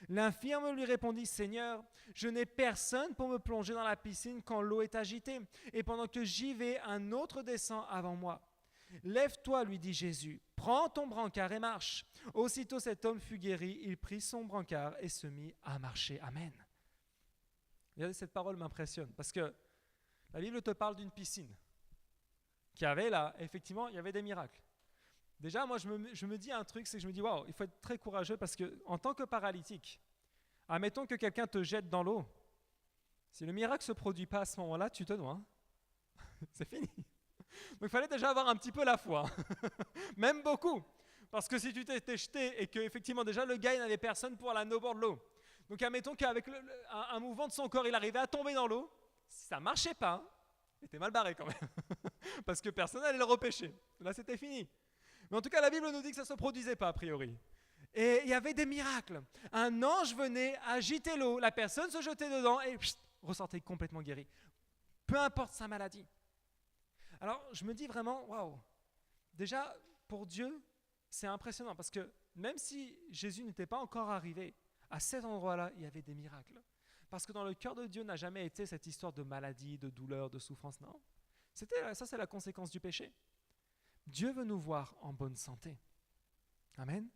L'infirme lui répondit, « Seigneur, je n'ai personne pour me plonger dans la piscine quand l'eau est agitée, et pendant que j'y vais, un autre descend avant moi. » « Lève-toi, lui dit Jésus, prends ton brancard et marche. » Aussitôt cet homme fut guéri, il prit son brancard et se mit à marcher. Amen. Regardez, cette parole m'impressionne parce que la Bible te parle d'une piscine qui avait là, effectivement, il y avait des miracles. Déjà, moi, je me dis un truc, c'est que je me dis, waouh, il faut être très courageux parce qu'en tant que paralytique, admettons que quelqu'un te jette dans l'eau, si le miracle ne se produit pas à ce moment-là, tu te noies. Hein. C'est fini. Donc il fallait déjà avoir un petit peu la foi, même beaucoup. Parce que si tu t'étais jeté et qu'effectivement déjà le gars il n'avait personne pour aller au bord de l'eau. Donc admettons qu'avec un mouvement de son corps il arrivait à tomber dans l'eau, si ça ne marchait pas, il était mal barré quand même. Parce que personne n'allait le repêcher. Là c'était fini. Mais en tout cas la Bible nous dit que ça ne se produisait pas a priori. Et il y avait des miracles. Un ange venait agiter l'eau, la personne se jetait dedans et ressortait complètement guérie. Peu importe sa maladie. Alors, je me dis vraiment, waouh, déjà, pour Dieu, c'est impressionnant parce que même si Jésus n'était pas encore arrivé, à cet endroit-là, il y avait des miracles. Parce que dans le cœur de Dieu n'a jamais été cette histoire de maladie, de douleur, de souffrance, non. Ça, c'est la conséquence du péché. Dieu veut nous voir en bonne santé. Amen.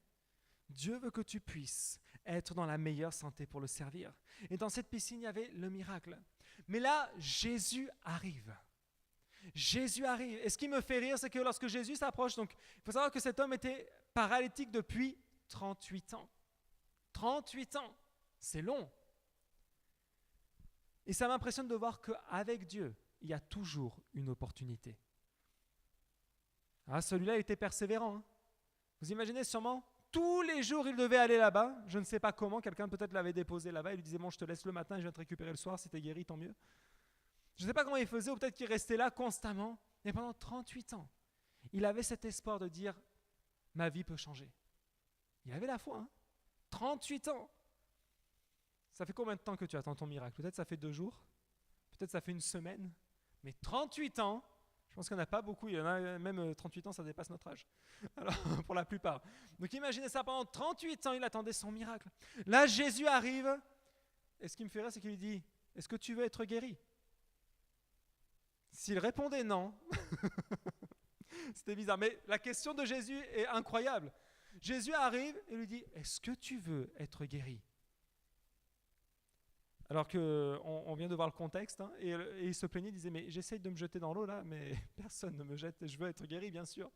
Dieu veut que tu puisses être dans la meilleure santé pour le servir. Et dans cette piscine, il y avait le miracle. Mais là, Jésus arrive. Jésus arrive. Et ce qui me fait rire, c'est que lorsque Jésus s'approche, donc il faut savoir que cet homme était paralytique depuis 38 ans. 38 ans, c'est long. Et ça m'impressionne de voir qu'avec Dieu, il y a toujours une opportunité. Ah, celui-là, il était persévérant. Hein. Vous imaginez sûrement, tous les jours, il devait aller là-bas. Je ne sais pas comment, quelqu'un peut-être l'avait déposé là-bas. Il lui disait, bon, je te laisse le matin, je viens te récupérer le soir, si t'es guéri, tant mieux. Je ne sais pas comment il faisait, ou peut-être qu'il restait là constamment. Mais pendant 38 ans, il avait cet espoir de dire, ma vie peut changer. Il avait la foi. Hein. 38 ans. Ça fait combien de temps que tu attends ton miracle? Peut-être ça fait 2 jours, peut-être ça fait 1 semaine. Mais 38 ans, je pense qu'il n'y en a pas beaucoup. Il y en a même 38 ans, ça dépasse notre âge. Alors, pour la plupart. Donc imaginez ça, pendant 38 ans, il attendait son miracle. Là, Jésus arrive. Et ce qui me fait rire, c'est qu'il lui dit, est-ce que tu veux être guéri? S'il répondait non, c'était bizarre. Mais la question de Jésus est incroyable. Jésus arrive et lui dit, est-ce que tu veux être guéri? Alors qu'on vient de voir le contexte, hein, et il se plaignait, il disait, mais j'essaye de me jeter dans l'eau là, mais personne ne me jette, je veux être guéri, bien sûr.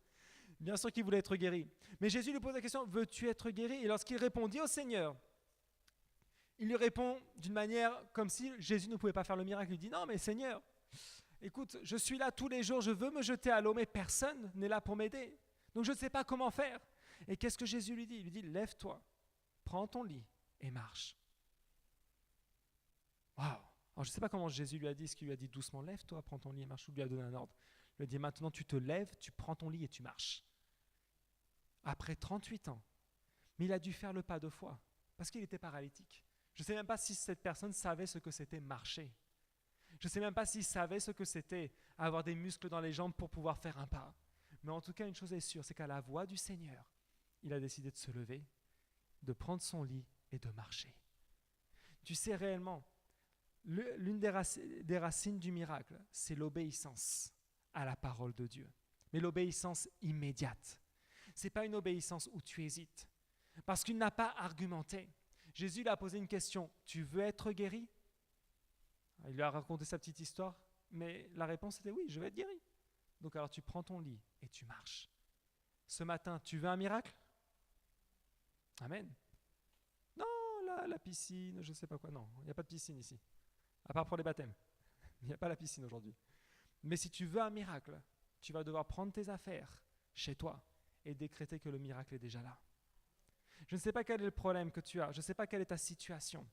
Bien sûr qu'il voulait être guéri. Mais Jésus lui pose la question, veux-tu être guéri? Et lorsqu'il répondit au Seigneur, il lui répond d'une manière comme si Jésus ne pouvait pas faire le miracle. Il dit, non mais Seigneur, écoute, je suis là tous les jours, je veux me jeter à l'eau, mais personne n'est là pour m'aider. Donc je ne sais pas comment faire. Et qu'est-ce que Jésus lui dit? Il lui dit, lève-toi, prends ton lit et marche. Waouh! Alors je ne sais pas comment Jésus lui a dit, est-ce qu'il lui a dit doucement, lève-toi, prends ton lit et marche, ou lui a donné un ordre. Il lui a dit, maintenant tu te lèves, tu prends ton lit et tu marches. Après 38 ans. Mais il a dû faire le pas 2 fois, parce qu'il était paralytique. Je ne sais même pas si cette personne savait ce que c'était marcher. Je ne sais même pas s'il savait ce que c'était avoir des muscles dans les jambes pour pouvoir faire un pas. Mais en tout cas, une chose est sûre, c'est qu'à la voix du Seigneur, il a décidé de se lever, de prendre son lit et de marcher. Tu sais réellement, l'une des racines du miracle, c'est l'obéissance à la parole de Dieu. Mais l'obéissance immédiate. Ce n'est pas une obéissance où tu hésites. Parce qu'il n'a pas argumenté. Jésus lui a posé une question, tu veux être guéri? Il lui a raconté sa petite histoire, mais la réponse était oui, je vais être guéri. Donc alors tu prends ton lit et tu marches. Ce matin, tu veux un miracle? Amen. Non, là, la piscine, je ne sais pas quoi. Non, il n'y a pas de piscine ici. À part pour les baptêmes. Il n'y a pas la piscine aujourd'hui. Mais si tu veux un miracle, tu vas devoir prendre tes affaires chez toi et décréter que le miracle est déjà là. Je ne sais pas quel est le problème que tu as, je ne sais pas quelle est ta situation,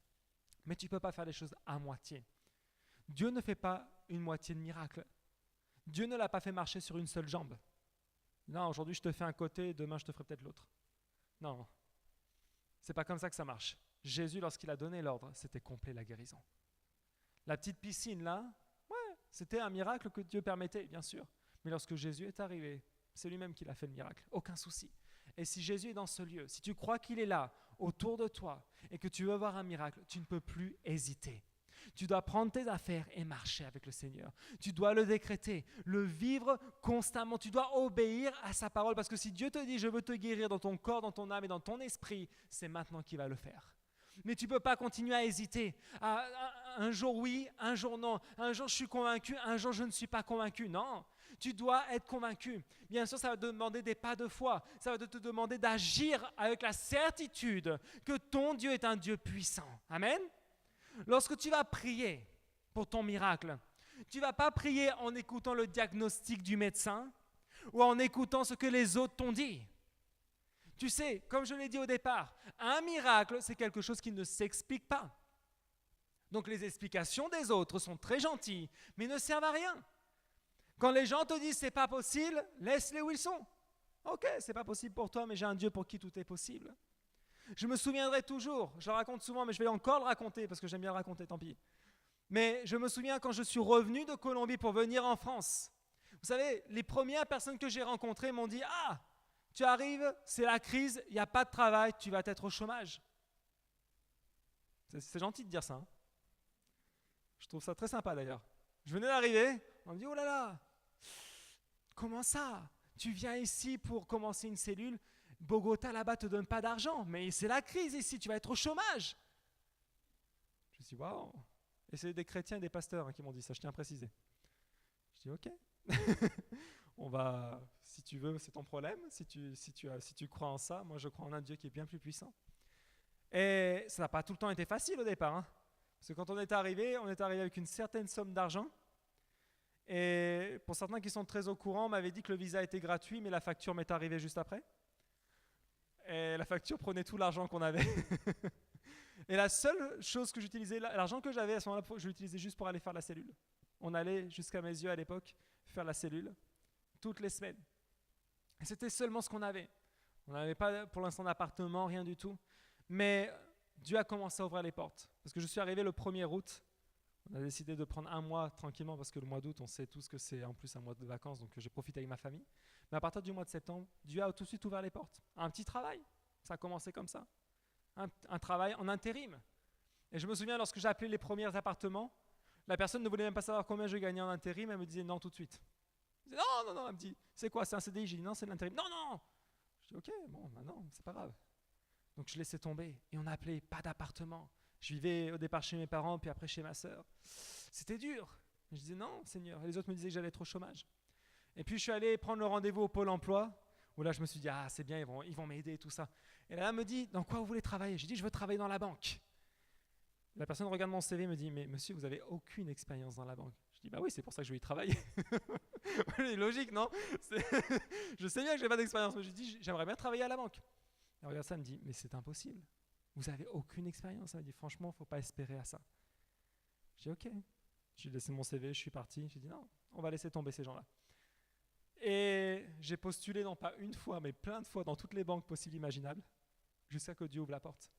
mais tu ne peux pas faire les choses à moitié. Dieu ne fait pas une moitié de miracle. Dieu ne l'a pas fait marcher sur une seule jambe. Non, aujourd'hui je te fais un côté, demain je te ferai peut-être l'autre. Non, c'est pas comme ça que ça marche. Jésus, lorsqu'il a donné l'ordre, c'était complet la guérison. La petite piscine là, ouais, c'était un miracle que Dieu permettait, bien sûr. Mais lorsque Jésus est arrivé, c'est lui-même qui l'a fait le miracle. Aucun souci. Et si Jésus est dans ce lieu, si tu crois qu'il est là, autour de toi, et que tu veux voir un miracle, tu ne peux plus hésiter. Tu dois prendre tes affaires et marcher avec le Seigneur. Tu dois le décréter, le vivre constamment. Tu dois obéir à sa parole. Parce que si Dieu te dit, je veux te guérir dans ton corps, dans ton âme et dans ton esprit, c'est maintenant qu'il va le faire. Mais tu ne peux pas continuer à hésiter. Un jour oui, un jour non. Un jour je suis convaincu, un jour je ne suis pas convaincu. Non, tu dois être convaincu. Bien sûr, ça va te demander des pas de foi. Ça va te demander d'agir avec la certitude que ton Dieu est un Dieu puissant. Amen. Lorsque tu vas prier pour ton miracle, tu ne vas pas prier en écoutant le diagnostic du médecin ou en écoutant ce que les autres t'ont dit. Tu sais, comme je l'ai dit au départ, un miracle, c'est quelque chose qui ne s'explique pas. Donc les explications des autres sont très gentilles, mais ne servent à rien. Quand les gens te disent c'est pas possible, laisse-les où ils sont. Ok, c'est pas possible pour toi, mais j'ai un Dieu pour qui tout est possible. Je me souviendrai toujours, je le raconte souvent, mais je vais encore le raconter parce que j'aime bien le raconter, tant pis. Mais je me souviens quand je suis revenu de Colombie pour venir en France. Vous savez, les premières personnes que j'ai rencontrées m'ont dit « Ah, tu arrives, c'est la crise, il n'y a pas de travail, tu vas être au chômage. » C'est gentil de dire ça. Hein. Je trouve ça très sympa d'ailleurs. Je venais d'arriver, on me dit « Oh là là, comment ça? Tu viens ici pour commencer une cellule, Bogota là-bas te donne pas d'argent, mais c'est la crise ici, tu vas être au chômage. » Je me suis dit « Waouh !» Et c'est des chrétiens et des pasteurs qui m'ont dit ça, je tiens à préciser. Je dis « Ok, on va, si tu veux, c'est ton problème, si tu crois en ça, moi je crois en un Dieu qui est bien plus puissant. » Et ça n'a pas tout le temps été facile au départ, hein, parce que quand on est arrivé avec une certaine somme d'argent. Et pour certains qui sont très au courant, on m'avait dit que le visa était gratuit, mais la facture m'est arrivée juste après. Et la facture prenait tout l'argent qu'on avait. Et la seule chose que j'utilisais, l'argent que j'avais à ce moment-là, je l'utilisais juste pour aller faire la cellule. On allait, jusqu'à mes yeux à l'époque, faire la cellule toutes les semaines. Et c'était seulement ce qu'on avait. On n'avait pas pour l'instant d'appartement, rien du tout. Mais Dieu a commencé à ouvrir les portes. Parce que je suis arrivé le 1er août. On a décidé de prendre un mois tranquillement parce que le mois d'août, on sait tous que c'est en plus un mois de vacances, donc j'ai profité avec ma famille. Mais à partir du mois de septembre, Dieu a tout de suite ouvert les portes. Un petit travail, ça a commencé comme ça. Un travail en intérim. Et je me souviens, lorsque j'ai appelé les premiers appartements, la personne ne voulait même pas savoir combien je gagnais en intérim, elle me disait non tout de suite. Je disais non, elle me dit, c'est quoi, c'est un CDI? J'ai dit non, c'est de l'intérim. Non. Je dis ok, bon, maintenant, c'est pas grave. Donc je laissais tomber et on a appelé pas d'appartement. Je vivais au départ chez mes parents, puis après chez ma sœur. C'était dur. Je disais non, Seigneur. Et les autres me disaient que j'allais être au chômage. Et puis je suis allé prendre le rendez-vous au Pôle emploi, où là je me suis dit, ah c'est bien, ils vont m'aider et tout ça. Et là elle me dit, dans quoi vous voulez travailler? J'ai dit, je veux travailler dans la banque. La personne regarde mon CV et me dit, mais monsieur, vous n'avez aucune expérience dans la banque. Je dis, bah oui, c'est pour ça que je vais y travailler. C'est logique, non? Je sais bien que je n'ai pas d'expérience, mais je dis, j'aimerais bien travailler à la banque. Elle regarde ça, elle me dit, mais c'est impossible. Vous n'avez aucune expérience. Elle me dit, franchement, il ne faut pas espérer à ça. Je dis, ok. J'ai laissé mon CV, je suis parti. J'ai dit, non, on va laisser tomber ces gens-là. Et j'ai postulé, non pas une fois, mais plein de fois dans toutes les banques possibles imaginables, jusqu'à que Dieu ouvre la porte.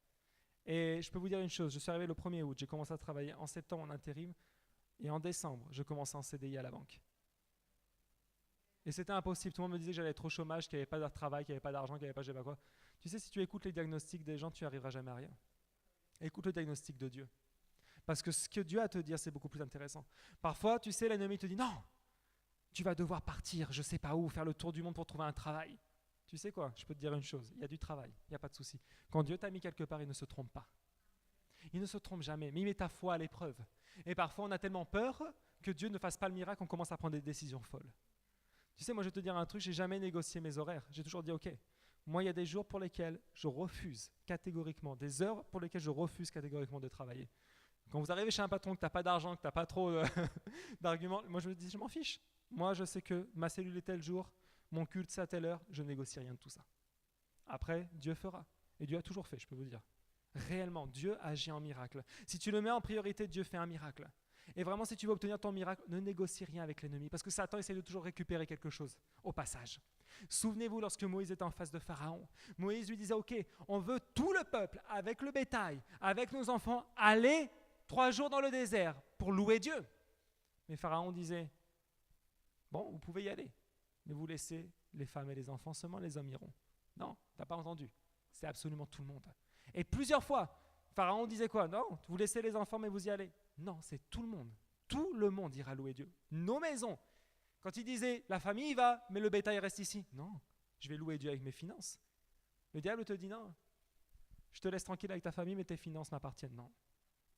Et je peux vous dire une chose, je suis arrivé le 1er août, j'ai commencé à travailler en septembre en intérim, et en décembre, je commençais en CDI à la banque. Et c'était impossible, tout le monde me disait que j'allais être au chômage, qu'il n'y avait pas de travail, qu'il n'y avait pas d'argent, qu'il n'y avait pas je sais pas quoi. Tu sais, si tu écoutes les diagnostics des gens, tu n'arriveras jamais à rien. Écoute le diagnostic de Dieu. Parce que ce que Dieu a à te dire, c'est beaucoup plus intéressant. Parfois, tu sais, l'ennemi te dit, non, tu vas devoir partir, je ne sais pas où, faire le tour du monde pour trouver un travail. Tu sais quoi, je peux te dire une chose, il y a du travail, il n'y a pas de souci. Quand Dieu t'a mis quelque part, il ne se trompe pas. Il ne se trompe jamais, mais il met ta foi à l'épreuve. Et parfois, on a tellement peur que Dieu ne fasse pas le miracle, on commence à prendre des décisions folles. Tu sais, moi, je vais te dire un truc, j'ai jamais négocié mes horaires. J'ai toujours dit, ok, moi, il y a des jours pour lesquels je refuse catégoriquement, des heures pour lesquelles je refuse catégoriquement de travailler. Quand vous arrivez chez un patron, que tu n'as pas d'argent, que tu n'as pas trop d'arguments, moi, je me dis, je m'en fiche. Moi, je sais que ma cellule est tel jour, mon culte, c'est à telle heure, je ne négocie rien de tout ça. Après, Dieu fera. Et Dieu a toujours fait, je peux vous dire. Réellement, Dieu agit en miracle. Si tu le mets en priorité, Dieu fait un miracle. Et vraiment, si tu veux obtenir ton miracle, ne négocie rien avec l'ennemi, parce que Satan essaie de toujours récupérer quelque chose au passage. Souvenez-vous, lorsque Moïse était en face de Pharaon, Moïse lui disait, ok, on veut tout le peuple, avec le bétail, avec nos enfants, aller 3 jours dans le désert pour louer Dieu. Mais Pharaon disait, Bon, vous pouvez y aller, mais vous laissez les femmes et les enfants, seulement les hommes iront. Non, tu n'as pas entendu. C'est absolument tout le monde. Et plusieurs fois, Pharaon disait quoi? Non, vous laissez les enfants, mais vous y allez. Non, c'est tout le monde. Tout le monde ira louer Dieu. Nos maisons. Quand il disait, la famille y va, mais le bétail reste ici. Non, je vais louer Dieu avec mes finances. Le diable te dit non, je te laisse tranquille avec ta famille, mais tes finances m'appartiennent. Non,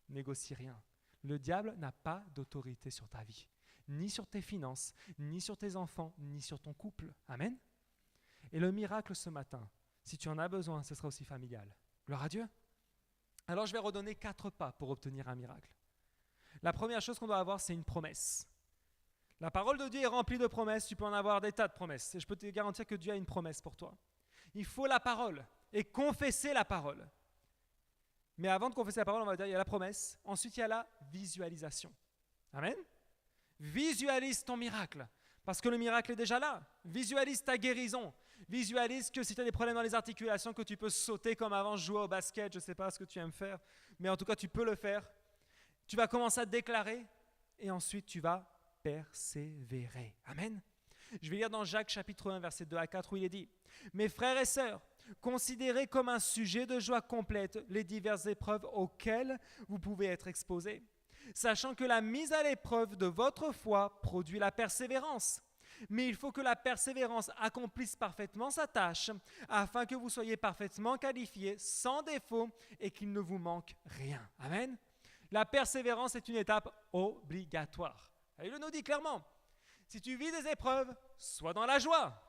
négocie rien. Le diable n'a pas d'autorité sur ta vie, ni sur tes finances, ni sur tes enfants, ni sur ton couple. Amen. Et le miracle ce matin, si tu en as besoin, ce sera aussi familial. Gloire à Dieu. Alors je vais redonner 4 pas pour obtenir un miracle. La première chose qu'on doit avoir, c'est une promesse. La parole de Dieu est remplie de promesses, tu peux en avoir des tas de promesses. Et je peux te garantir que Dieu a une promesse pour toi. Il faut la parole et confesser la parole. Mais avant de confesser la parole, on va dire il y a la promesse, ensuite il y a la visualisation. Amen. Visualise ton miracle, parce que le miracle est déjà là. Visualise ta guérison. Visualise que si tu as des problèmes dans les articulations, que tu peux sauter comme avant, jouer au basket, je ne sais pas ce que tu aimes faire, mais en tout cas tu peux le faire. Tu vas commencer à te déclarer et ensuite tu vas persévérer. Amen. Je vais lire dans Jacques chapitre 1, versets 2 à 4 où il est dit « Mes frères et sœurs, considérez comme un sujet de joie complète les diverses épreuves auxquelles vous pouvez être exposés, sachant que la mise à l'épreuve de votre foi produit la persévérance. Mais il faut que la persévérance accomplisse parfaitement sa tâche, afin que vous soyez parfaitement qualifiés, sans défaut, et qu'il ne vous manque rien. » Amen. La persévérance est une étape obligatoire. Il le nous dit clairement. Si tu vis des épreuves, sois dans la joie.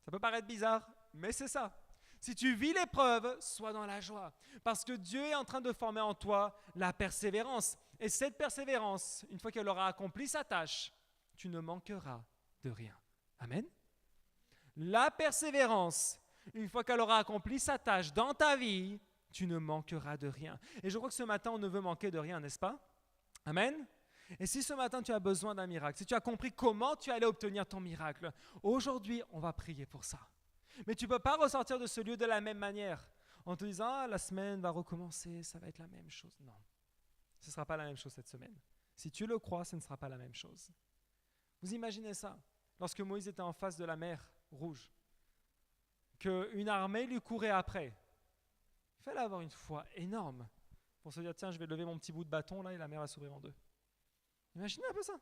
Ça peut paraître bizarre, mais c'est ça. Si tu vis l'épreuve, sois dans la joie. Parce que Dieu est en train de former en toi la persévérance. Et cette persévérance, une fois qu'elle aura accompli sa tâche, tu ne manqueras de rien. Amen. La persévérance, une fois qu'elle aura accompli sa tâche dans ta vie, tu ne manqueras de rien. Et je crois que ce matin, on ne veut manquer de rien, n'est-ce pas? Amen. Et si ce matin, tu as besoin d'un miracle, si tu as compris comment tu allais obtenir ton miracle, aujourd'hui, on va prier pour ça. Mais tu ne peux pas ressortir de ce lieu de la même manière, en te disant, ah, la semaine va recommencer, ça va être la même chose. Non, ce ne sera pas la même chose cette semaine. Si tu le crois, ce ne sera pas la même chose. Vous imaginez ça, lorsque Moïse était en face de la mer Rouge, qu'une armée lui courait après. Il fallait avoir une foi énorme pour se dire, tiens, je vais lever mon petit bout de bâton là et la mer va s'ouvrir en deux. Imaginez un peu ça.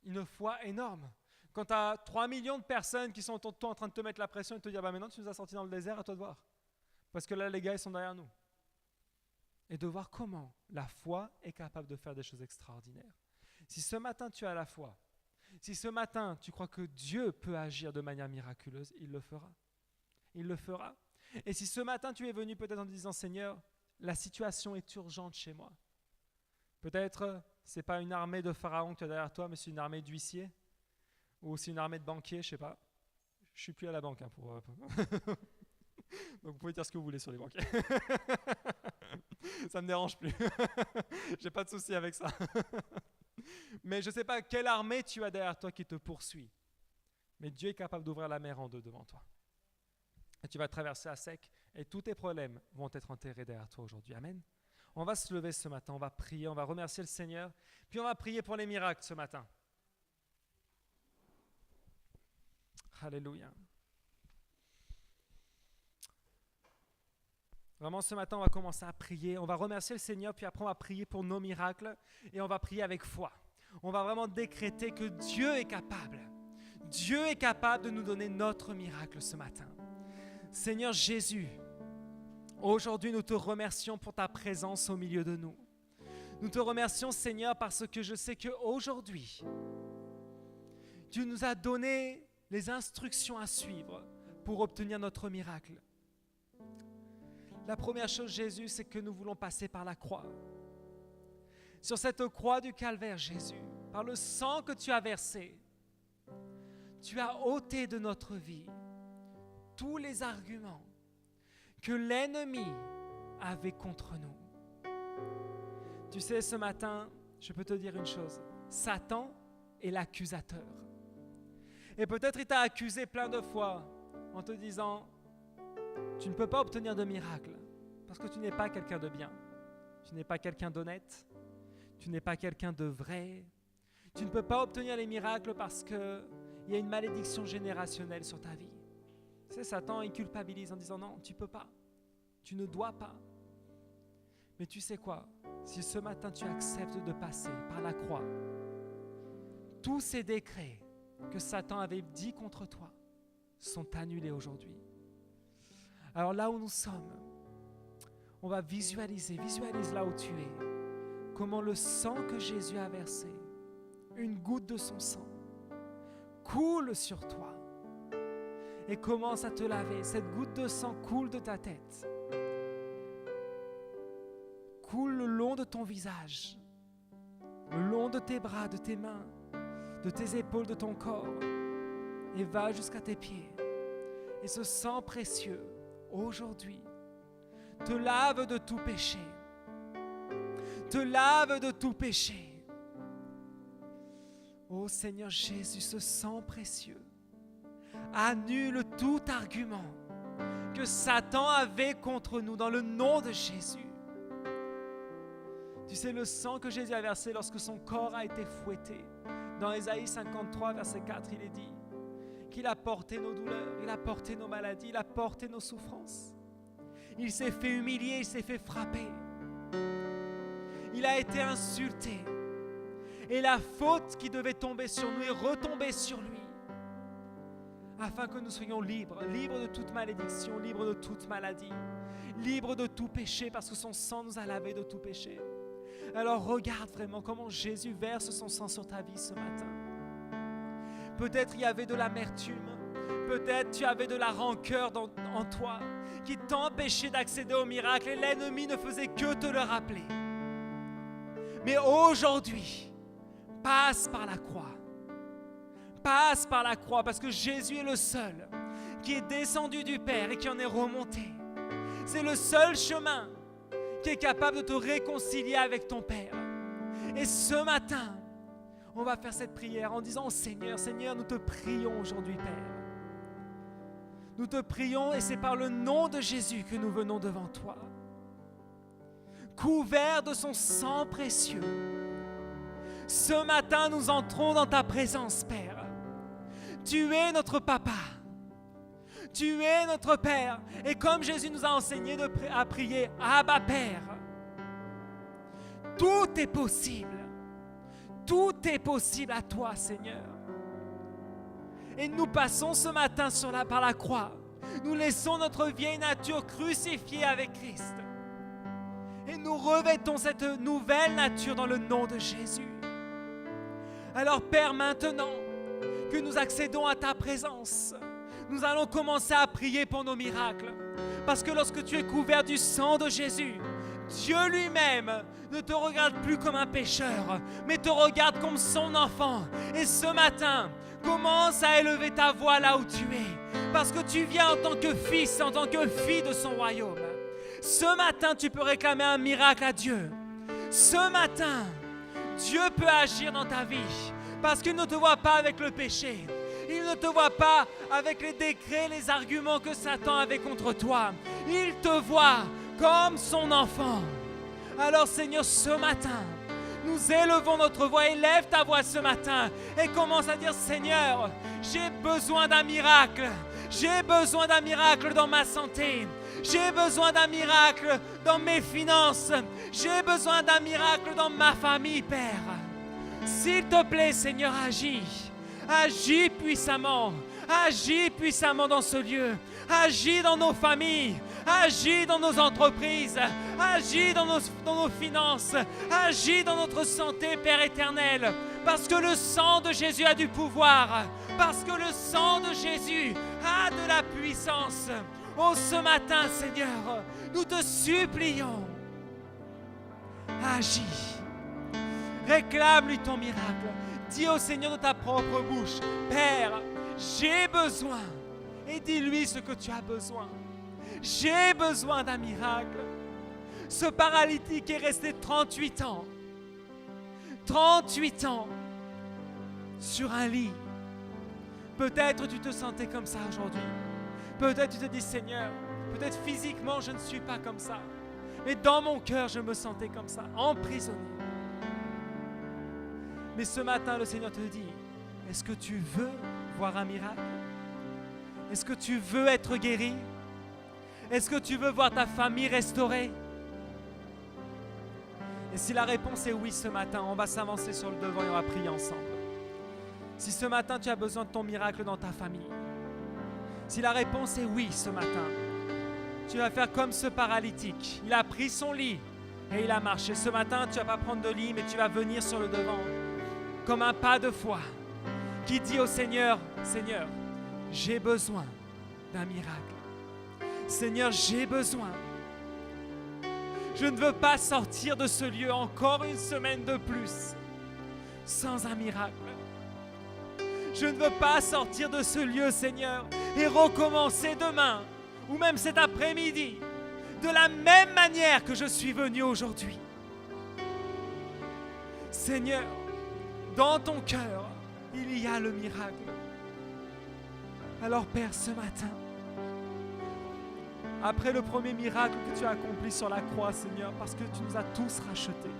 Une foi énorme. Quand tu as 3 millions de personnes qui sont autour de toi en train de te mettre la pression et de te dire, bah maintenant tu nous as sortis dans le désert, à toi de voir. Parce que là, les gars, ils sont derrière nous. Et de voir comment la foi est capable de faire des choses extraordinaires. Si ce matin tu as la foi, si ce matin tu crois que Dieu peut agir de manière miraculeuse, il le fera. Il le fera. Et si ce matin tu es venu peut-être en te disant, Seigneur, la situation est urgente chez moi. Peut-être ce n'est pas une armée de pharaons que tu as derrière toi, mais c'est une armée d'huissiers ou c'est une armée de banquiers, je ne sais pas. Je ne suis plus à la banque pour... Donc vous pouvez dire ce que vous voulez sur les banquiers. Ça ne me dérange plus. J'ai pas de souci avec ça. Mais je ne sais pas quelle armée tu as derrière toi qui te poursuit. Mais Dieu est capable d'ouvrir la mer en deux devant toi. Et tu vas traverser à sec et tous tes problèmes vont être enterrés derrière toi aujourd'hui. Amen. On va se lever ce matin, on va prier, on va remercier le Seigneur, puis on va prier pour les miracles ce matin. Alléluia. Vraiment, ce matin, on va commencer à prier, on va remercier le Seigneur, puis après on va prier pour nos miracles et on va prier avec foi. On va vraiment décréter que Dieu est capable. Dieu est capable de nous donner notre miracle ce matin. Seigneur Jésus, aujourd'hui, nous te remercions pour ta présence au milieu de nous. Nous te remercions, Seigneur, parce que je sais qu'aujourd'hui, tu nous as donné les instructions à suivre pour obtenir notre miracle. La première chose, Jésus, c'est que nous voulons passer par la croix. Sur cette croix du calvaire, Jésus, par le sang que tu as versé, tu as ôté de notre vie tous les arguments que l'ennemi avait contre nous. Tu sais, ce matin, je peux te dire une chose. Satan est l'accusateur. Et peut-être il t'a accusé plein de fois en te disant, tu ne peux pas obtenir de miracle parce que tu n'es pas quelqu'un de bien. Tu n'es pas quelqu'un d'honnête. Tu n'es pas quelqu'un de vrai. Tu ne peux pas obtenir les miracles parce qu'il y a une malédiction générationnelle sur ta vie. Tu sais, Satan, il culpabilise en disant non, tu ne peux pas, tu ne dois pas. Mais tu sais quoi? Si ce matin tu acceptes de passer par la croix, tous ces décrets que Satan avait dit contre toi sont annulés aujourd'hui. Alors là où nous sommes, on va visualise là où tu es, comment le sang que Jésus a versé, une goutte de son sang, coule sur toi et commence à te laver. Cette goutte de sang coule de ta tête, coule le long de ton visage, le long de tes bras, de tes mains, de tes épaules, de ton corps, et va jusqu'à tes pieds. Et ce sang précieux, aujourd'hui, te lave de tout péché. Te lave de tout péché. Ô Seigneur Jésus, ce sang précieux annule tout argument que Satan avait contre nous dans le nom de Jésus. Tu sais, le sang que Jésus a versé lorsque son corps a été fouetté. Dans Ésaïe 53, verset 4, il est dit qu'il a porté nos douleurs, il a porté nos maladies, il a porté nos souffrances. Il s'est fait humilier, il s'est fait frapper. Il a été insulté. Et la faute qui devait tomber sur nous est retombée sur lui. Afin que nous soyons libres, libres de toute malédiction, libres de toute maladie, libres de tout péché, parce que son sang nous a lavés de tout péché. Alors regarde vraiment comment Jésus verse son sang sur ta vie ce matin. Peut-être il y avait de l'amertume, peut-être tu avais de la rancœur en toi qui t'empêchait d'accéder au miracle et l'ennemi ne faisait que te le rappeler. Mais aujourd'hui, passe par la croix. Passe par la croix parce que Jésus est le seul qui est descendu du Père et qui en est remonté. C'est le seul chemin qui est capable de te réconcilier avec ton Père. Et ce matin, on va faire cette prière en disant: Seigneur, Seigneur, nous te prions aujourd'hui, Père. Nous te prions et c'est par le nom de Jésus que nous venons devant toi. Couverts de son sang précieux, ce matin, nous entrons dans ta présence, Père. Tu es notre Papa. Tu es notre Père. Et comme Jésus nous a enseigné à prier, Abba Père, tout est possible. Tout est possible à toi, Seigneur. Et nous passons ce matin par la croix. Nous laissons notre vieille nature crucifiée avec Christ. Et nous revêtons cette nouvelle nature dans le nom de Jésus. Alors, Père, maintenant que nous accédons à ta présence, nous allons commencer à prier pour nos miracles. Parce que lorsque tu es couvert du sang de Jésus, Dieu lui-même ne te regarde plus comme un pécheur, mais te regarde comme son enfant. Et ce matin, commence à élever ta voix là où tu es. Parce que tu viens en tant que fils, en tant que fille de son royaume. Ce matin, tu peux réclamer un miracle à Dieu. Ce matin, Dieu peut agir dans ta vie. Parce qu'il ne te voit pas avec le péché. Il ne te voit pas avec les décrets, les arguments que Satan avait contre toi. Il te voit comme son enfant. Alors Seigneur, ce matin, nous élevons notre voix. Élève ta voix ce matin et commence à dire: Seigneur, j'ai besoin d'un miracle. J'ai besoin d'un miracle dans ma santé. J'ai besoin d'un miracle dans mes finances. J'ai besoin d'un miracle dans ma famille, Père. S'il te plaît, Seigneur, agis. Agis puissamment. Agis puissamment dans ce lieu. Agis dans nos familles. Agis dans nos entreprises. Agis dans nos finances. Agis dans notre santé, Père éternel. Parce que le sang de Jésus a du pouvoir. Parce que le sang de Jésus a de la puissance. Oh, ce matin, Seigneur, nous te supplions. Agis. Réclame-lui ton miracle. Dis au Seigneur de ta propre bouche: Père, j'ai besoin. Et dis-lui ce que tu as besoin. J'ai besoin d'un miracle. Ce paralytique est resté 38 ans. 38 ans sur un lit. Peut-être tu te sentais comme ça aujourd'hui. Peut-être tu te dis: Seigneur, peut-être physiquement je ne suis pas comme ça. Mais dans mon cœur je me sentais comme ça, emprisonné. Mais ce matin, le Seigneur te dit, est-ce que tu veux voir un miracle? Est-ce que tu veux être guéri? Est-ce que tu veux voir ta famille restaurée? Et si la réponse est oui ce matin, on va s'avancer sur le devant et on va prier ensemble. Si ce matin tu as besoin de ton miracle dans ta famille, si la réponse est oui ce matin, tu vas faire comme ce paralytique. Il a pris son lit et il a marché. Ce matin, tu ne vas pas prendre de lit, mais tu vas venir sur le devant comme un pas de foi qui dit au Seigneur, Seigneur, j'ai besoin d'un miracle. Seigneur, j'ai besoin. Je ne veux pas sortir de ce lieu encore une semaine de plus sans un miracle. Je ne veux pas sortir de ce lieu, Seigneur, et recommencer demain ou même cet après-midi de la même manière que je suis venu aujourd'hui. Seigneur, dans ton cœur, il y a le miracle. Alors Père, ce matin, après le premier miracle que tu as accompli sur la croix, Seigneur, parce que tu nous as tous rachetés,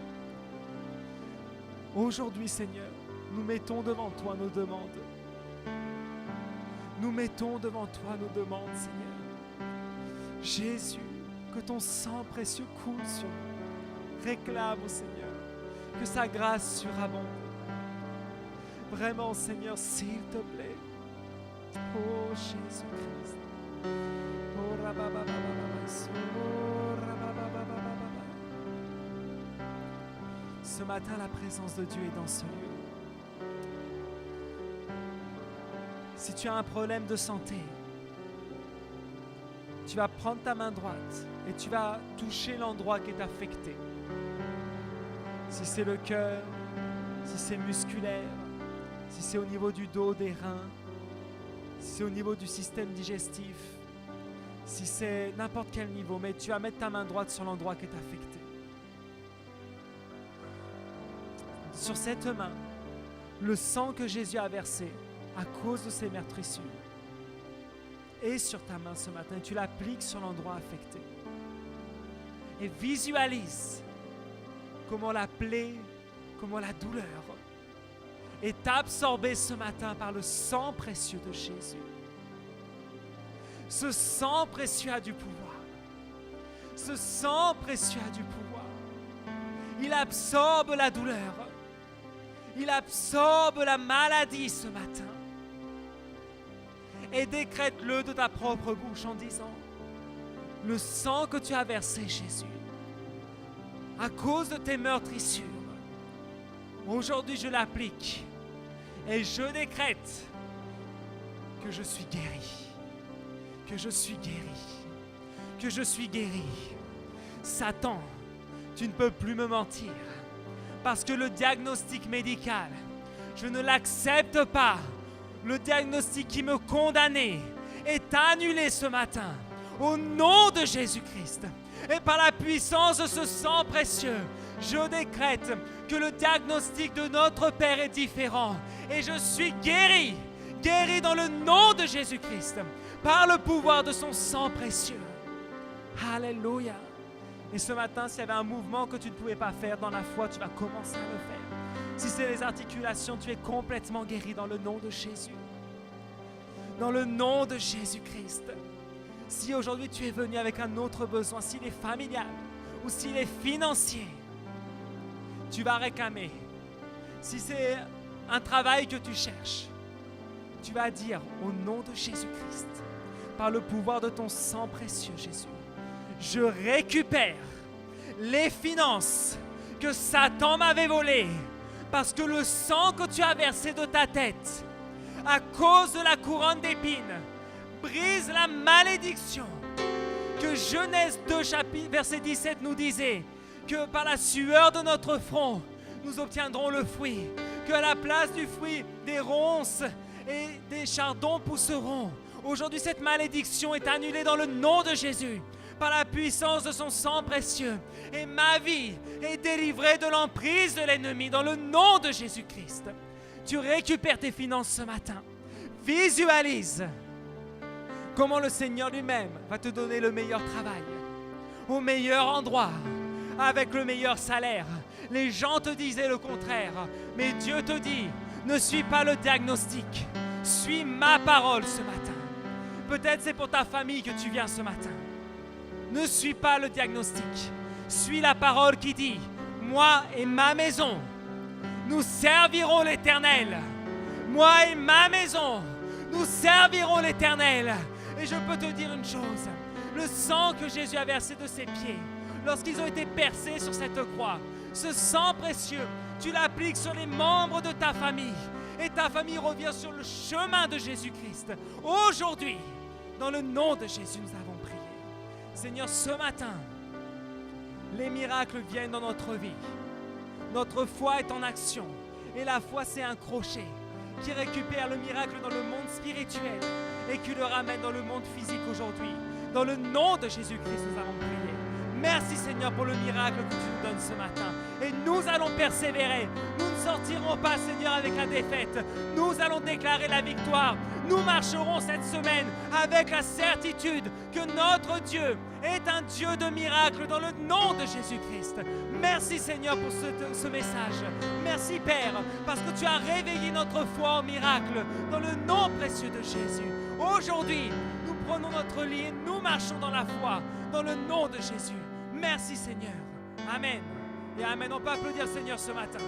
aujourd'hui, Seigneur, nous mettons devant toi nos demandes. Nous mettons devant toi nos demandes, Seigneur. Jésus, que ton sang précieux coule sur nous. Réclame au Seigneur que sa grâce surabonde. Vraiment, Seigneur, s'il te plaît. Oh Jésus-Christ. Oh rabababababa. Oh rabababababa. Ce matin, la présence de Dieu est dans ce lieu. Si tu as un problème de santé, tu vas prendre ta main droite et tu vas toucher l'endroit qui est affecté. Si c'est le cœur, si c'est musculaire, si c'est au niveau du dos, des reins, si c'est au niveau du système digestif, si c'est n'importe quel niveau, mais tu vas mettre ta main droite sur l'endroit qui est affecté. Sur cette main, le sang que Jésus a versé à cause de ces meurtrissures est sur ta main ce matin. Tu l'appliques sur l'endroit affecté. Et visualise comment la plaie, comment la douleur est absorbée ce matin par le sang précieux de Jésus. Ce sang précieux a du pouvoir. Ce sang précieux a du pouvoir. Il absorbe la douleur. Il absorbe la maladie ce matin. Et décrète-le de ta propre bouche en disant, le sang que tu as versé, Jésus, à cause de tes meurtrissures, aujourd'hui je l'applique et je décrète que je suis guéri, que je suis guéri, que je suis guéri. Satan, tu ne peux plus me mentir, parce que le diagnostic médical, je ne l'accepte pas. Le diagnostic qui me condamnait est annulé ce matin au nom de Jésus-Christ. Et par la puissance de ce sang précieux, je décrète que le diagnostic de notre Père est différent. Et je suis guéri, guéri dans le nom de Jésus-Christ, par le pouvoir de son sang précieux. Alléluia. Et ce matin, s'il y avait un mouvement que tu ne pouvais pas faire dans la foi, tu vas commencer à le faire. Si c'est les articulations, tu es complètement guéri dans le nom de Jésus. Dans le nom de Jésus-Christ. Si aujourd'hui tu es venu avec un autre besoin, s'il est familial ou s'il est financier, tu vas réclamer. Si c'est un travail que tu cherches, tu vas dire au nom de Jésus-Christ, par le pouvoir de ton sang précieux, Jésus, je récupère les finances que Satan m'avait volées. Parce que le sang que tu as versé de ta tête, à cause de la couronne d'épines, brise la malédiction que Genèse 2, verset 17 nous disait, que par la sueur de notre front, nous obtiendrons le fruit, qu'à la place du fruit, des ronces et des chardons pousseront. Aujourd'hui, cette malédiction est annulée dans le nom de Jésus, par la puissance de son sang précieux. Et ma vie est délivrée de l'emprise de l'ennemi dans le nom de Jésus-Christ. Tu récupères tes finances ce matin. Visualise comment le Seigneur lui-même va te donner le meilleur travail, au meilleur endroit, avec le meilleur salaire, Les gens te disaient le contraire. Mais Dieu te dit, ne suis pas le diagnostic. Suis ma parole ce matin. Peut-être c'est pour ta famille que tu viens ce matin. Ne suis pas le diagnostic. Suis la parole qui dit, moi et ma maison, nous servirons l'Éternel. Moi et ma maison, nous servirons l'Éternel. Et je peux te dire une chose, le sang que Jésus a versé de ses pieds, lorsqu'ils ont été percés sur cette croix, ce sang précieux, tu l'appliques sur les membres de ta famille. Et ta famille revient sur le chemin de Jésus-Christ. Aujourd'hui, dans le nom de Jésus, nous avons prié. Seigneur, ce matin, les miracles viennent dans notre vie. Notre foi est en action. Et la foi, c'est un crochet qui récupère le miracle dans le monde spirituel et qui le ramène dans le monde physique aujourd'hui. Dans le nom de Jésus-Christ, nous avons prié. Merci Seigneur pour le miracle que tu nous donnes ce matin. Et nous allons persévérer. Nous ne sortirons pas, Seigneur, avec la défaite. Nous allons déclarer la victoire. Nous marcherons cette semaine avec la certitude que notre Dieu est un Dieu de miracles dans le nom de Jésus-Christ. Merci Seigneur pour ce message. Merci Père, parce que tu as réveillé notre foi au miracle dans le nom précieux de Jésus. Aujourd'hui, nous prenons notre lit et nous marchons dans la foi dans le nom de Jésus. Merci Seigneur. Amen. Et Amen. On peut applaudir Seigneur ce matin.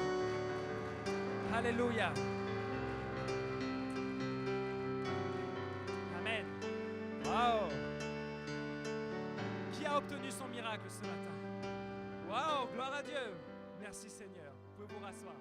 Alléluia. Amen. Wow. Qui a obtenu son miracle ce matin? Wow, gloire à Dieu. Merci Seigneur. Vous pouvez vous rasseoir.